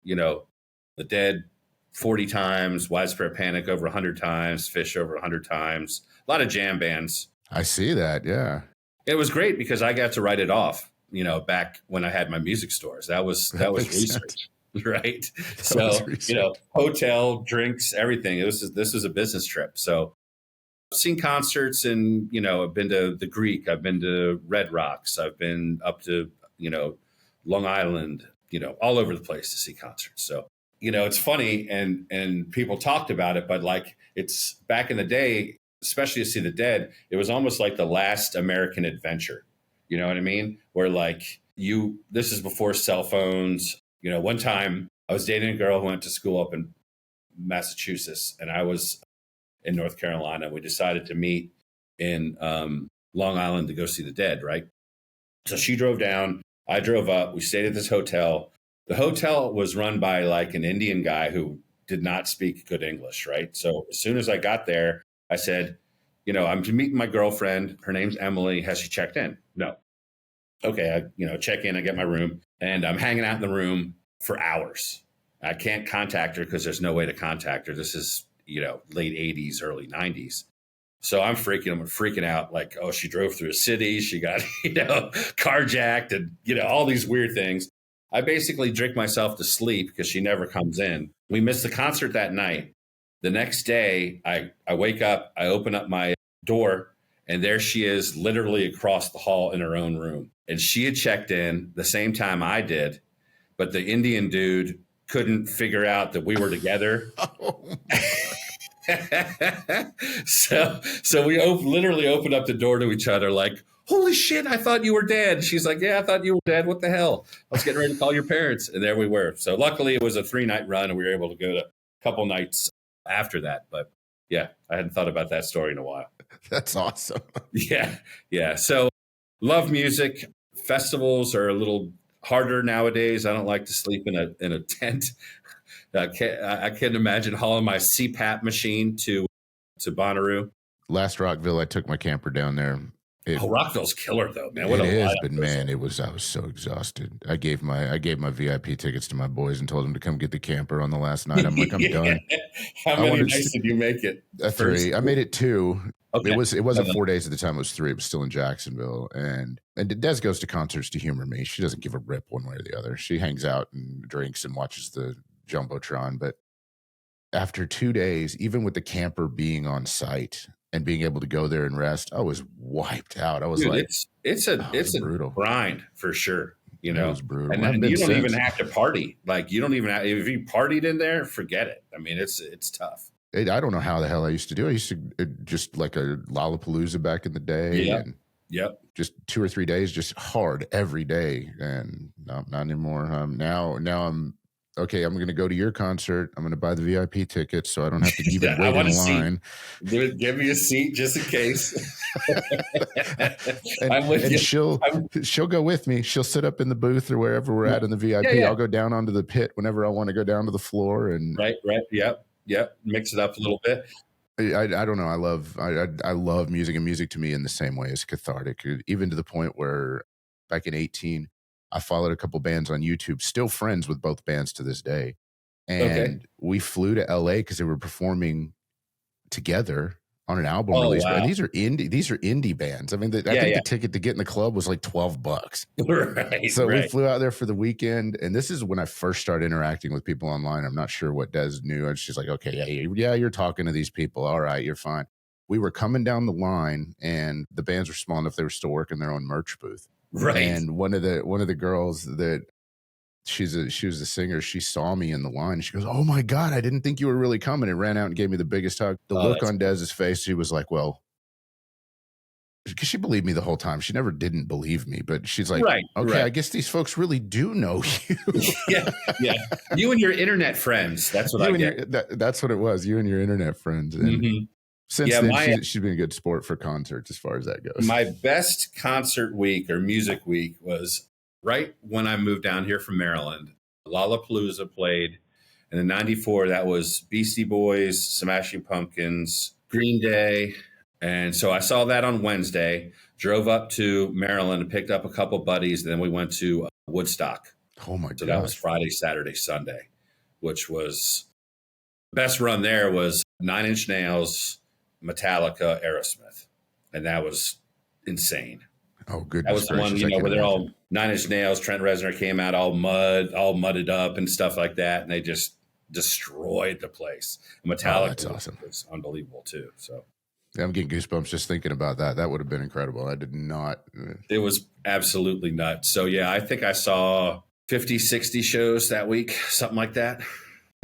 Speaker 2: The Dead 40 times, Widespread Panic over 100 times, Fish over 100 times. A lot of jam bands.
Speaker 1: I see that. Yeah.
Speaker 2: It was great because I got to write it off, back when I had my music stores. That was research, right? So, hotel, drinks, everything. This was a business trip. So I've seen concerts and, I've been to the Greek, I've been to Red Rocks, I've been up to, Long Island, all over the place to see concerts. So, it's funny and people talked about it, but like it's back in the day, especially to see the Dead, it was almost like the last American adventure. You know what I mean? Where like this is before cell phones. One time I was dating a girl who went to school up in Massachusetts and I was in North Carolina. We decided to meet in Long Island to go see the Dead, right? So she drove down, I drove up, we stayed at this hotel. The hotel was run by like an Indian guy who did not speak good English, right? So as soon as I got there, I said, I'm meeting my girlfriend. Her name's Emily. Has she checked in? No. Okay, I check in, I get my room, and I'm hanging out in the room for hours. I can't contact her because there's no way to contact her. This is, late 80s, early 90s. So I'm freaking out like, oh, she drove through a city. She got, carjacked and, all these weird things. I basically drink myself to sleep because she never comes in. We missed the concert that night. The next day, I wake up, I open up my door, and there she is literally across the hall in her own room. And she had checked in the same time I did, but the Indian dude couldn't figure out that we were together. So we literally opened up the door to each other like, holy shit, I thought you were dead. She's like, yeah, I thought you were dead. What the hell? I was getting ready to call your parents. And there we were. So luckily it was a 3-night run and we were able to go to a couple nights after that. But yeah, I hadn't thought about that story in a while.
Speaker 1: That's awesome.
Speaker 2: Yeah. Yeah. So love music. Festivals are a little harder nowadays. I don't like to sleep in a tent. I can't imagine hauling my CPAP machine to Bonnaroo.
Speaker 1: Last Rockville, I took my camper down there.
Speaker 2: Rockville's killer though, man.
Speaker 1: What it is, but man, I was so exhausted. I gave my VIP tickets to my boys and told them to come get the camper on the last night. I'm like, I'm done.
Speaker 2: How many nights did you make it?
Speaker 1: 3. I made it 2.
Speaker 2: Okay.
Speaker 1: It wasn't 4 days at the time. It was 3. It was still in Jacksonville. And Des goes to concerts to humor me. She doesn't give a rip one way or the other. She hangs out and drinks and watches the Jumbotron. But after 2 days, even with the camper being on site and being able to go there and rest, I was wiped out. I was like,
Speaker 2: it's a brutal grind for sure.
Speaker 1: It was brutal.
Speaker 2: And you don't even have to party. Like you don't even have, if you partied in there, forget it. I mean, it's tough.
Speaker 1: I don't know how the hell I used to do it. I used to just like a Lollapalooza back in the day.
Speaker 2: Yep.
Speaker 1: Just 2 or 3 days, just hard every day. And no, not anymore. Now I'm okay. I'm going to go to your concert. I'm going to buy the VIP tickets so I don't have to even wait in line.
Speaker 2: Give me a seat just in case.
Speaker 1: and she'll go with me. She'll sit up in the booth or wherever we're at in the VIP. Yeah. I'll go down onto the pit whenever I want to go down to the floor. And
Speaker 2: right. Yep. Mix it up a little bit.
Speaker 1: I don't know. I love music, and music to me in the same way is cathartic, even to the point where back in 2018, I followed a couple bands on YouTube, still friends with both bands to this day.
Speaker 2: Okay.
Speaker 1: And we flew to LA because they were performing together on an album
Speaker 2: Oh,
Speaker 1: release. And
Speaker 2: wow.
Speaker 1: these are indie bands. I mean, I
Speaker 2: Yeah,
Speaker 1: think
Speaker 2: yeah.
Speaker 1: the ticket to get in the club was like $12.
Speaker 2: Right,
Speaker 1: So we
Speaker 2: right.
Speaker 1: flew out there for the weekend, and this is when I first started interacting with people online. I'm not sure what Des knew. And she's like, okay, yeah, you're talking to these people. All right, you're fine. We were coming down the line, and the bands were small enough they were still working their own merch booth.
Speaker 2: Right.
Speaker 1: And one of the girls that she was a singer, she saw me in the line. She goes, "Oh my God, I didn't think you were really coming," and ran out and gave me the biggest hug. The
Speaker 2: Oh,
Speaker 1: look
Speaker 2: that's
Speaker 1: on
Speaker 2: cool.
Speaker 1: Dez's face, she was like, well, because she believed me the whole time. She never didn't believe me, but she's like,
Speaker 2: Right,
Speaker 1: okay,
Speaker 2: right.
Speaker 1: I guess these folks really do know you.
Speaker 2: Yeah, yeah. You and your internet friends. That's what I
Speaker 1: You and
Speaker 2: get.
Speaker 1: that's what it was. You and your internet friends. And
Speaker 2: Mhm.
Speaker 1: since
Speaker 2: Yeah,
Speaker 1: then, she's been a good sport for concerts as far as that goes.
Speaker 2: my best concert week or music week was right when I moved down here from Maryland. Lollapalooza played. And in 94, that was Beastie Boys, Smashing Pumpkins, Green Day. And so I saw that on Wednesday, drove up to Maryland and picked up a couple buddies. And then we went to Woodstock.
Speaker 1: Oh my
Speaker 2: So that was
Speaker 1: gosh.
Speaker 2: Friday, Saturday, Sunday, which was best run there was Nine Inch Nails, Metallica, Aerosmith. And that was insane.
Speaker 1: Oh
Speaker 2: That
Speaker 1: goodness
Speaker 2: was the one,
Speaker 1: gracious. I can
Speaker 2: where they're
Speaker 1: imagine.
Speaker 2: all Nine Inch Nails, Trent Reznor came out all mudded up and stuff like that. And they just destroyed the place. And
Speaker 1: Oh,
Speaker 2: Metallica
Speaker 1: that's awesome.
Speaker 2: was unbelievable too. So
Speaker 1: Yeah, I'm getting goosebumps just thinking about that. That would have been incredible. I did not.
Speaker 2: it was absolutely nuts. So yeah, I think I saw 50, 60 shows that week, something like that.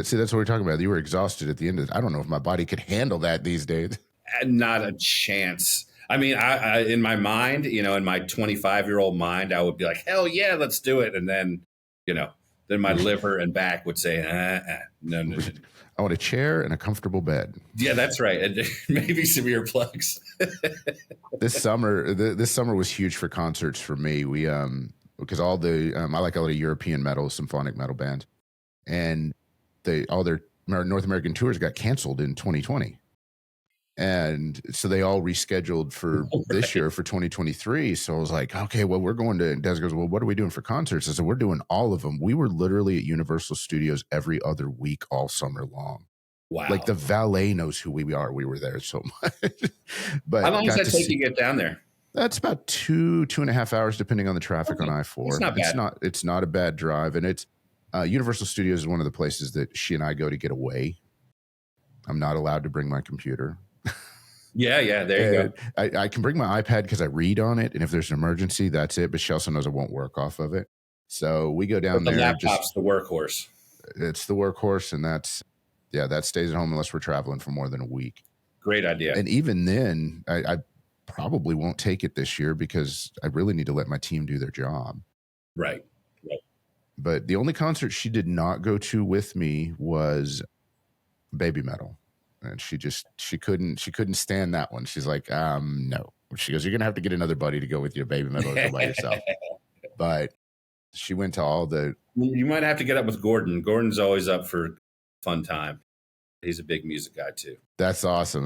Speaker 1: See, that's what we're talking about. You were exhausted at the end of it. I don't know if my body could handle that these days.
Speaker 2: And not a chance. I mean, I in my mind, in my 25-year-old mind, I would be like, hell yeah, let's do it. And then, then my liver and back would say, no, no, no.
Speaker 1: I want a chair and a comfortable bed.
Speaker 2: Yeah, that's right. And maybe some earplugs.
Speaker 1: This summer was huge for concerts for me. We because all the I like a lot of European metal, symphonic metal bands, and all their North American tours got canceled in 2020. And so they all rescheduled for this year for 2023. So I was like, okay, well, we're going to, Des goes, well, what are we doing for concerts? I said, we're doing all of them. We were literally at Universal Studios every other week all summer long.
Speaker 2: Wow.
Speaker 1: Like the valet knows who we are. We were there so much. But
Speaker 2: how long does that take you to get down there?
Speaker 1: That's about 2.5 hours, depending on the traffic on I-4.
Speaker 2: It's not bad.
Speaker 1: It's not a bad drive. And it's Universal Studios is one of the places that she and I go to get away. I'm not allowed to bring my computer.
Speaker 2: Yeah, there you go.
Speaker 1: I can bring my iPad because I read on it, and if there's an emergency, that's it. But she also knows it won't work off of it. So we go down
Speaker 2: But the
Speaker 1: there.
Speaker 2: laptop's the workhorse.
Speaker 1: It's the workhorse, and that stays at home unless we're traveling for more than a week.
Speaker 2: Great idea.
Speaker 1: And even then, I probably won't take it this year because I really need to let my team do their job.
Speaker 2: Right.
Speaker 1: But the only concert she did not go to with me was Baby Metal. And she couldn't stand that one. She's like, no. She goes, you're going to have to get another buddy to go with you to Baby Metal or go by yourself. But she went to all the...
Speaker 2: You might have to get up with Gordon. Gordon's always up for fun time. He's a big music guy too.
Speaker 1: That's awesome.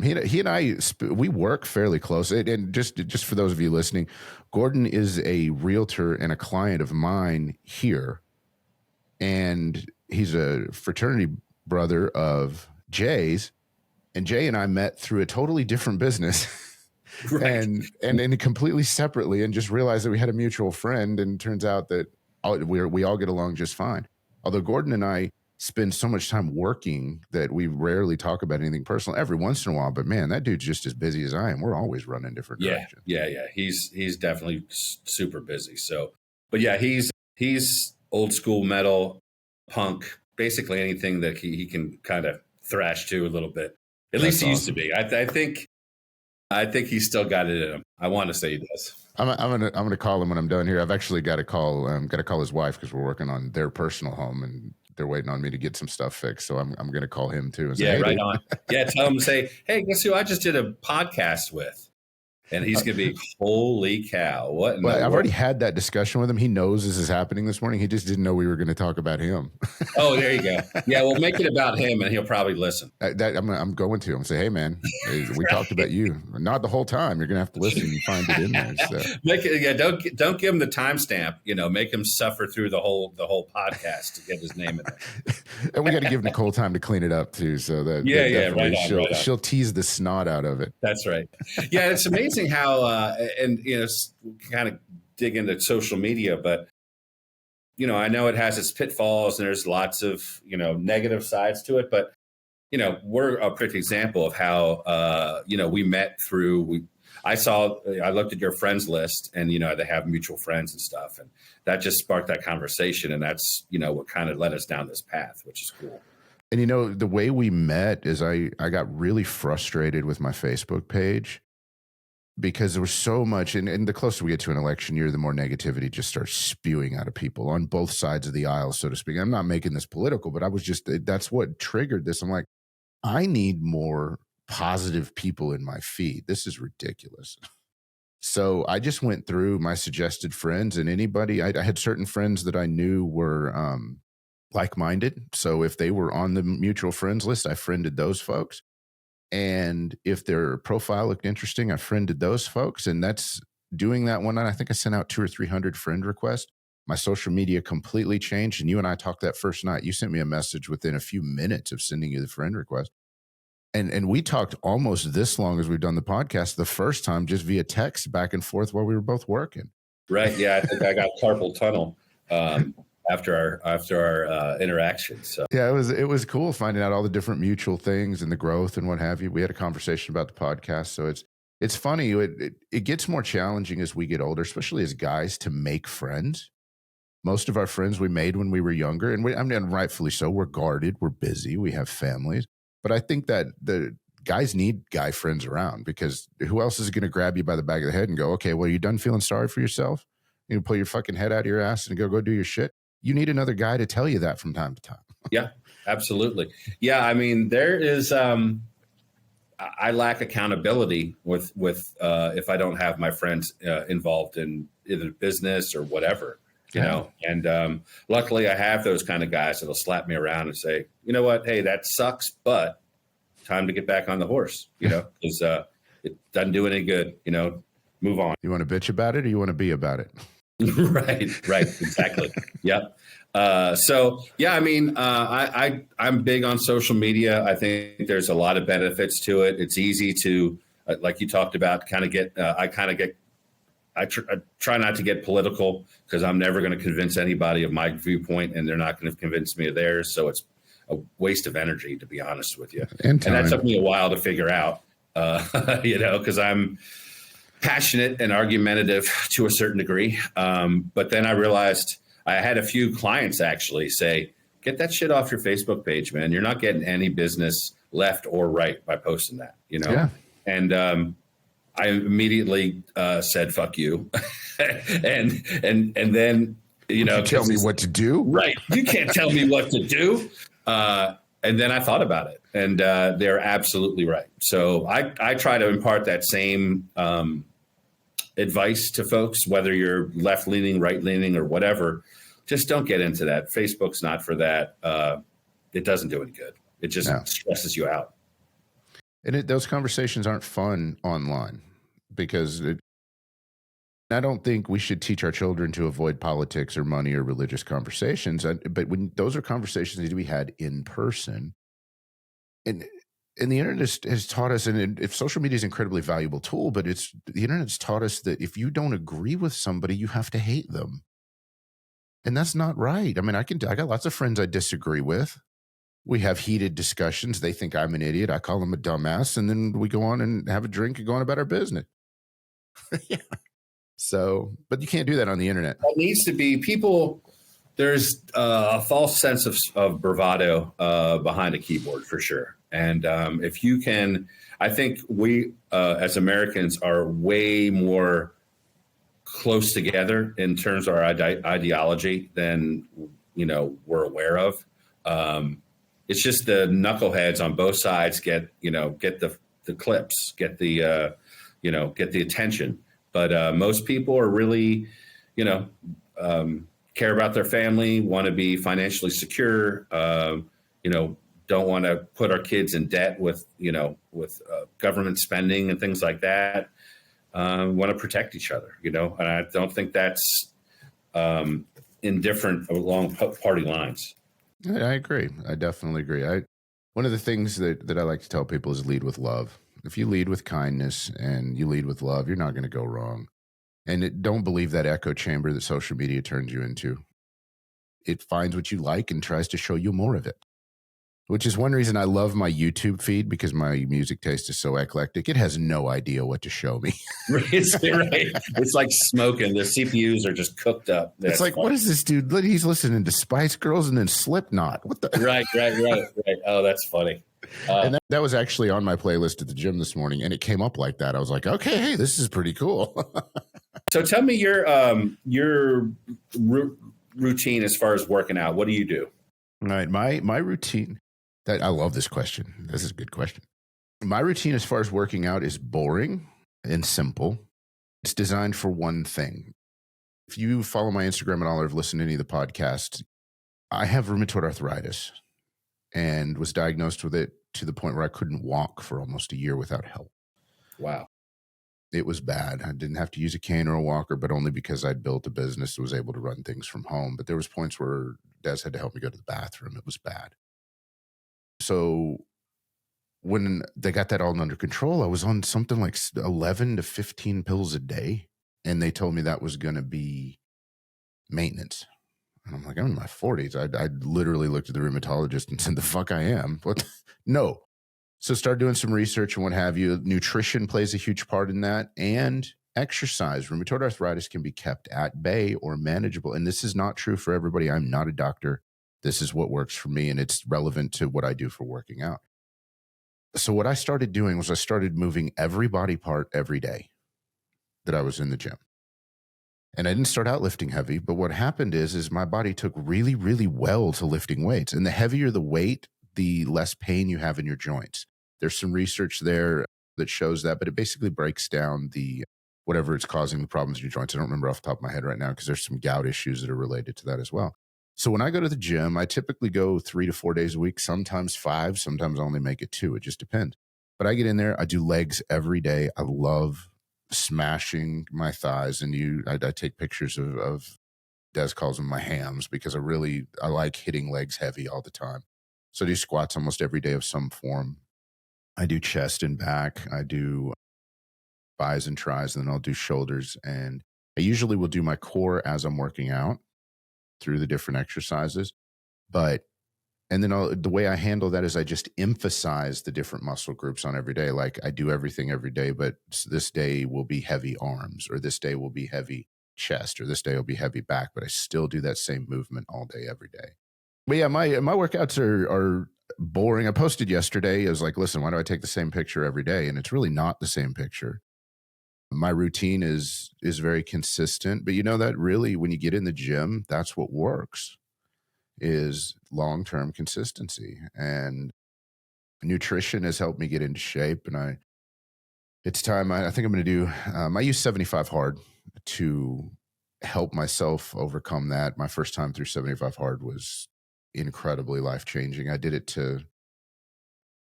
Speaker 1: He and I, we work fairly close. And just for those of you listening, Gordon is a realtor and a client of mine here. And he's a fraternity brother of Jay's, and Jay and I met through a totally different business.
Speaker 2: Right.
Speaker 1: and completely separately, and just realized that we had a mutual friend, and turns out that we all get along just fine. Although Gordon and I spend so much time working that we rarely talk about anything personal. Every once in a while, but man, that dude's just as busy as I am. We're always running different directions.
Speaker 2: Yeah. He's definitely super busy. So, but yeah, he's old school metal, punk, basically anything that he can kind of thrash to a little bit. At least he used to be. I think he's still got it in him. I want to say he does.
Speaker 1: I'm gonna call him when I'm done here. I've actually got to call his wife because we're working on their personal home and they're waiting on me to get some stuff fixed. So I'm gonna call him too. And say,
Speaker 2: Yeah,
Speaker 1: hey,
Speaker 2: right
Speaker 1: dude.
Speaker 2: on. Yeah, tell him, say, hey, guess who I just did a podcast with? And he's going to be, holy cow, what in the
Speaker 1: Well, I've
Speaker 2: world?
Speaker 1: already had that discussion with him. He knows this is happening this morning. He just didn't know we were going to talk about him.
Speaker 2: Oh, there you go. Yeah, we'll make it about him, and he'll probably listen.
Speaker 1: I'm going to him and say, hey, man, we talked about you. Not the whole time. You're going to have to listen and find it in there. So.
Speaker 2: Don't give him the timestamp. Make him suffer through the whole podcast to get his name in there.
Speaker 1: And we got to give Nicole time to clean it up too, so that
Speaker 2: right on.
Speaker 1: She'll tease the snot out of it.
Speaker 2: That's right. Yeah, it's amazing how kind of dig into social media, but I know it has its pitfalls and there's lots of negative sides to it, but we're a perfect example of how we met through. I looked at your friends list, and they have mutual friends and stuff, and that just sparked that conversation, and that's what kind of led us down this path, which is cool.
Speaker 1: And the way we met is I got really frustrated with my Facebook page because there was so much, and the closer we get to an election year, the more negativity just starts spewing out of people on both sides of the aisle, so to speak. I'm not making this political, but that's what triggered this. I'm like, I need more positive people in my feed. This is ridiculous. So I just went through my suggested friends, and anybody, I had certain friends that I knew were like-minded. So if they were on the mutual friends list, I friended those folks. And if their profile looked interesting, I friended those folks. And that's doing that one night. I think I sent out 200 or 300 friend requests. My social media completely changed. And you and I talked that first night. You sent me a message within a few minutes of sending you the friend request. And we talked almost this long as we've done the podcast the first time, just via text back and forth while we were both working.
Speaker 2: Right. Yeah. I think I got carpal tunnel after our interaction. So
Speaker 1: yeah, it was cool finding out all the different mutual things and the growth and what have you. We had a conversation about the podcast. So it's funny. It gets more challenging as we get older, especially as guys, to make friends. Most of our friends we made when we were younger, and rightfully so, we're guarded, we're busy, we have families. But I think that the guys need guy friends around, because who else is going to grab you by the back of the head and go, okay, well, you done feeling sorry for yourself? You can pull your fucking head out of your ass and go do your shit. You need another guy to tell you that from time to time.
Speaker 2: Yeah, absolutely. Yeah. I mean, there is, I lack accountability with if I don't have my friends involved in either business or whatever, and luckily I have those kind of guys that'll slap me around and say, you know what, hey, that sucks, but time to get back on the horse, because it doesn't do any good, move on.
Speaker 1: You want to bitch about it, or you want to be about it?
Speaker 2: Right, exactly. Yep. So yeah, I mean, I'm big on social media. I think there's a lot of benefits to it. It's easy to, like you talked about, I try not to get political, because I'm never going to convince anybody of my viewpoint, and they're not going to convince me of theirs. So it's a waste of energy, to be honest with you. And that took me a while to figure out, because I'm passionate and argumentative to a certain degree. But then I realized I had a few clients actually say, get that shit off your Facebook page, man. You're not getting any business left or right by posting that,
Speaker 1: Yeah.
Speaker 2: And I immediately said, fuck you. and then,
Speaker 1: tell me what to do.
Speaker 2: Right. You can't tell me what to do. And then I thought about it, and they're absolutely right. So I try to impart that same advice to folks, whether you're left-leaning, right-leaning, or whatever. Just don't get into that. Facebook's not for that. It doesn't do any good. It just stresses you out.
Speaker 1: And those conversations aren't fun online, because I don't think we should teach our children to avoid politics or money or religious conversations. But when those are conversations that need to be had in person, and the internet has taught us, and if social media is an incredibly valuable tool, but the internet's taught us that if you don't agree with somebody, you have to hate them. And that's not right. I mean, I got lots of friends I disagree with. We have heated discussions. They think I'm an idiot. I call them a dumbass. And then we go on and have a drink and go on about our business. Yeah. So, but you can't do that on the internet.
Speaker 2: It needs to be people. There's a false sense of bravado behind a keyboard, for sure. And if you can, I think we as Americans are way more close together in terms of our ideology than, we're aware of. It's just the knuckleheads on both sides get the clips, get the, get the attention. But most people are really, you know, care about their family, want to be financially secure, don't want to put our kids in debt with government spending and things like that. Want to protect each other, and I don't think that's indifferent along party lines.
Speaker 1: I agree. I definitely agree. One of the things that I like to tell people is lead with love. If you lead with kindness and you lead with love, you're not going to go wrong. And don't believe that echo chamber that social media turns you into. It finds what you like and tries to show you more of it, which is one reason I love my YouTube feed, because my music taste is so eclectic. It has no idea what to show me.
Speaker 2: It's like smoking. The CPUs are just cooked up.
Speaker 1: It's like, what is this dude? He's listening to Spice Girls and then Slipknot. What the?
Speaker 2: Right. Oh, that's funny.
Speaker 1: And that was actually on my playlist at the gym this morning, and it came up like that. I was like, okay, hey, this is pretty cool.
Speaker 2: So tell me your routine as far as working out. What do you do?
Speaker 1: All right, my routine. I love this question. This is a good question. My routine as far as working out is boring and simple. It's designed for one thing. If you follow my Instagram at all or have listened to any of the podcasts, I have rheumatoid arthritis and was diagnosed with it to the point where I couldn't walk for almost a year without help.
Speaker 2: Wow.
Speaker 1: It was bad. I didn't have to use a cane or a walker, but only because I'd built a business and was able to run things from home. But there was points where Des had to help me go to the bathroom. It was bad. So when they got that all under control, I was on something like 11 to 15 pills a day. And they told me that was going to be maintenance. And I'm like, I'm in my 40s. I literally looked at the rheumatologist and said, the fuck I am. What? No. So start doing some research and what have you. Nutrition plays a huge part in that, and exercise. Rheumatoid arthritis can be kept at bay or manageable. And this is not true for everybody. I'm not a doctor. This is what works for me, and it's relevant to what I do for working out. So what I started doing was I started moving every body part every day that I was in the gym. And I didn't start out lifting heavy, but what happened is my body took really, really well to lifting weights. And the heavier the weight, the less pain you have in your joints. There's some research there that shows that, but it basically breaks down whatever it's causing the problems in your joints. I don't remember off the top of my head right now because there's some gout issues that are related to that as well. So when I go to the gym, I typically go 3 to 4 days a week, sometimes 5, sometimes I only make it 2. It just depends. But I get in there, I do legs every day. I love smashing my thighs, and I take pictures of Des calls them my hams, because I like hitting legs heavy all the time. So I do squats almost every day of some form. I do chest and back. I do bis and tris, and then I'll do shoulders. And I usually will do my core as I'm working out through the different exercises. And then the way I handle that is I just emphasize the different muscle groups on every day. Like I do everything every day, but this day will be heavy arms, or this day will be heavy chest, or this day will be heavy back, but I still do that same movement all day, every day. But yeah, my workouts are boring. I posted yesterday. I was like, listen, why do I take the same picture every day? And it's really not the same picture. My routine is very consistent, but that really, when you get in the gym, that's what works, is long-term consistency. And nutrition has helped me get into shape. And it's time. I think I'm going to do, I use 75 hard to help myself overcome that. My first time through 75 hard was incredibly life-changing. I did it to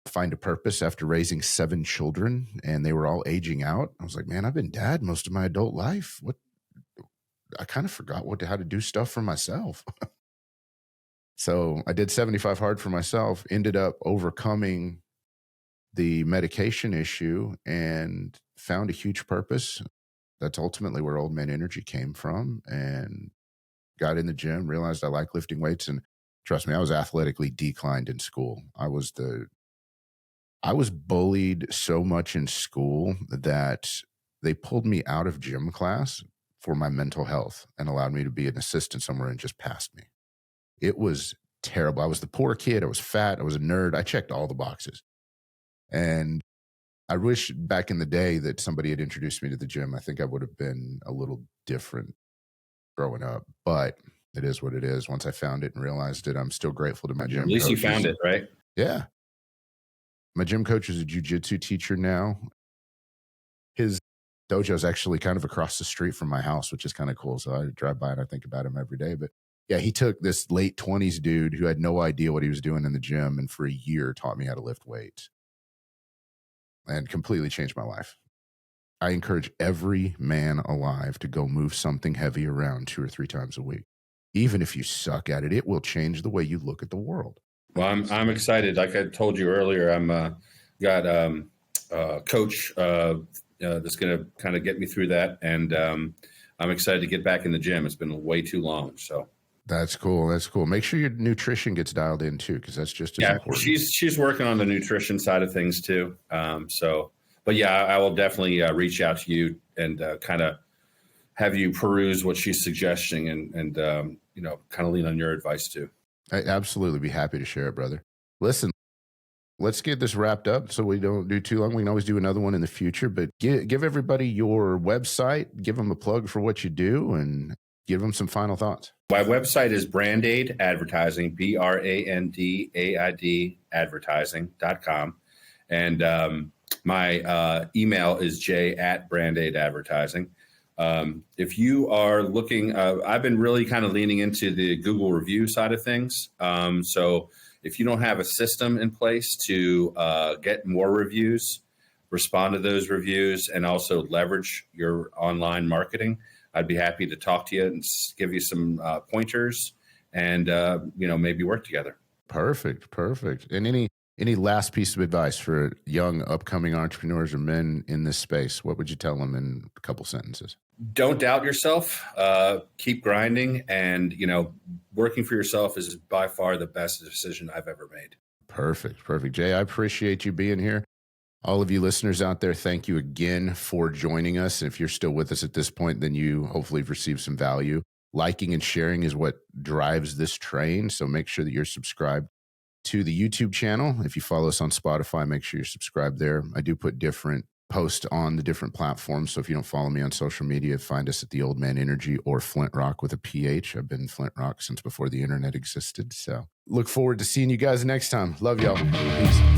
Speaker 1: find a purpose after raising 7 children, and they were all aging out. I was like, man, I've been dad most of my adult life. I kind of forgot how to do stuff for myself. So I did 75 hard for myself, ended up overcoming the medication issue and found a huge purpose. That's ultimately where Old Man Energy came from, and got in the gym, realized I like lifting weights. And trust me, I was athletically declined in school. I was bullied so much in school that they pulled me out of gym class for my mental health and allowed me to be an assistant somewhere, and just passed me. It was terrible. I was the poor kid. I was fat. I was a nerd. I checked all the boxes. And I wish back in the day that somebody had introduced me to the gym. I think I would have been a little different growing up, but it is what it is. Once I found it and realized it, I'm still grateful to my gym coach.
Speaker 2: At least you found it, right?
Speaker 1: Yeah. My gym coach is a jiu-jitsu teacher now. dojo's actually kind of across the street from my house, which is kind of cool. So I drive by and I think about him every day. But yeah, he took this late 20s dude who had no idea what he was doing in the gym, and for a year taught me how to lift weights and completely changed my life. I encourage every man alive to go move something heavy around 2 or 3 times a week. Even if you suck at it, it will change the way you look at the world.
Speaker 2: Well, I'm excited. Like I told you earlier, I'm got a coach that's going to kind of get me through that, and I'm excited to get back in the gym. It's been way too long. So
Speaker 1: that's cool. That's cool. Make sure your nutrition gets dialed in too, because that's just as important.
Speaker 2: She's working on the nutrition side of things too. But yeah, I will definitely reach out to you and kind of have you peruse what she's suggesting, and kind of lean on your advice too.
Speaker 1: I'd absolutely be happy to share it, brother. Listen, let's get this wrapped up so we don't do too long. We can always do another one in the future, but give everybody your website, give them a plug for what you do, and give them some final thoughts.
Speaker 2: My website is Brandaid Advertising, BRANDAID advertising.com. And my email is j@brandaidadvertising. If you are looking, I've been really kind of leaning into the Google review side of things. So if you don't have a system in place to get more reviews, respond to those reviews, and also leverage your online marketing, I'd be happy to talk to you and give you some pointers and, maybe work together.
Speaker 1: Perfect. And any last piece of advice for young upcoming entrepreneurs or men in this space? What would you tell them in a couple sentences?
Speaker 2: Don't doubt yourself. Keep grinding, and working for yourself is by far the best decision I've ever made.
Speaker 1: Perfect. Jay, I appreciate you being here. All of you listeners out there, thank you again for joining us. If you're still with us at this point, then you hopefully have received some value. Liking and sharing is what drives this train. So make sure that you're subscribed to the YouTube channel. If you follow us on Spotify, make sure you're subscribed there. I do put different posts on the different platforms. So if you don't follow me on social media, find us at The Old Man Energy or Flint Rock with a PH. I've been Flint Rock since before the internet existed. So look forward to seeing you guys next time. Love y'all. Peace.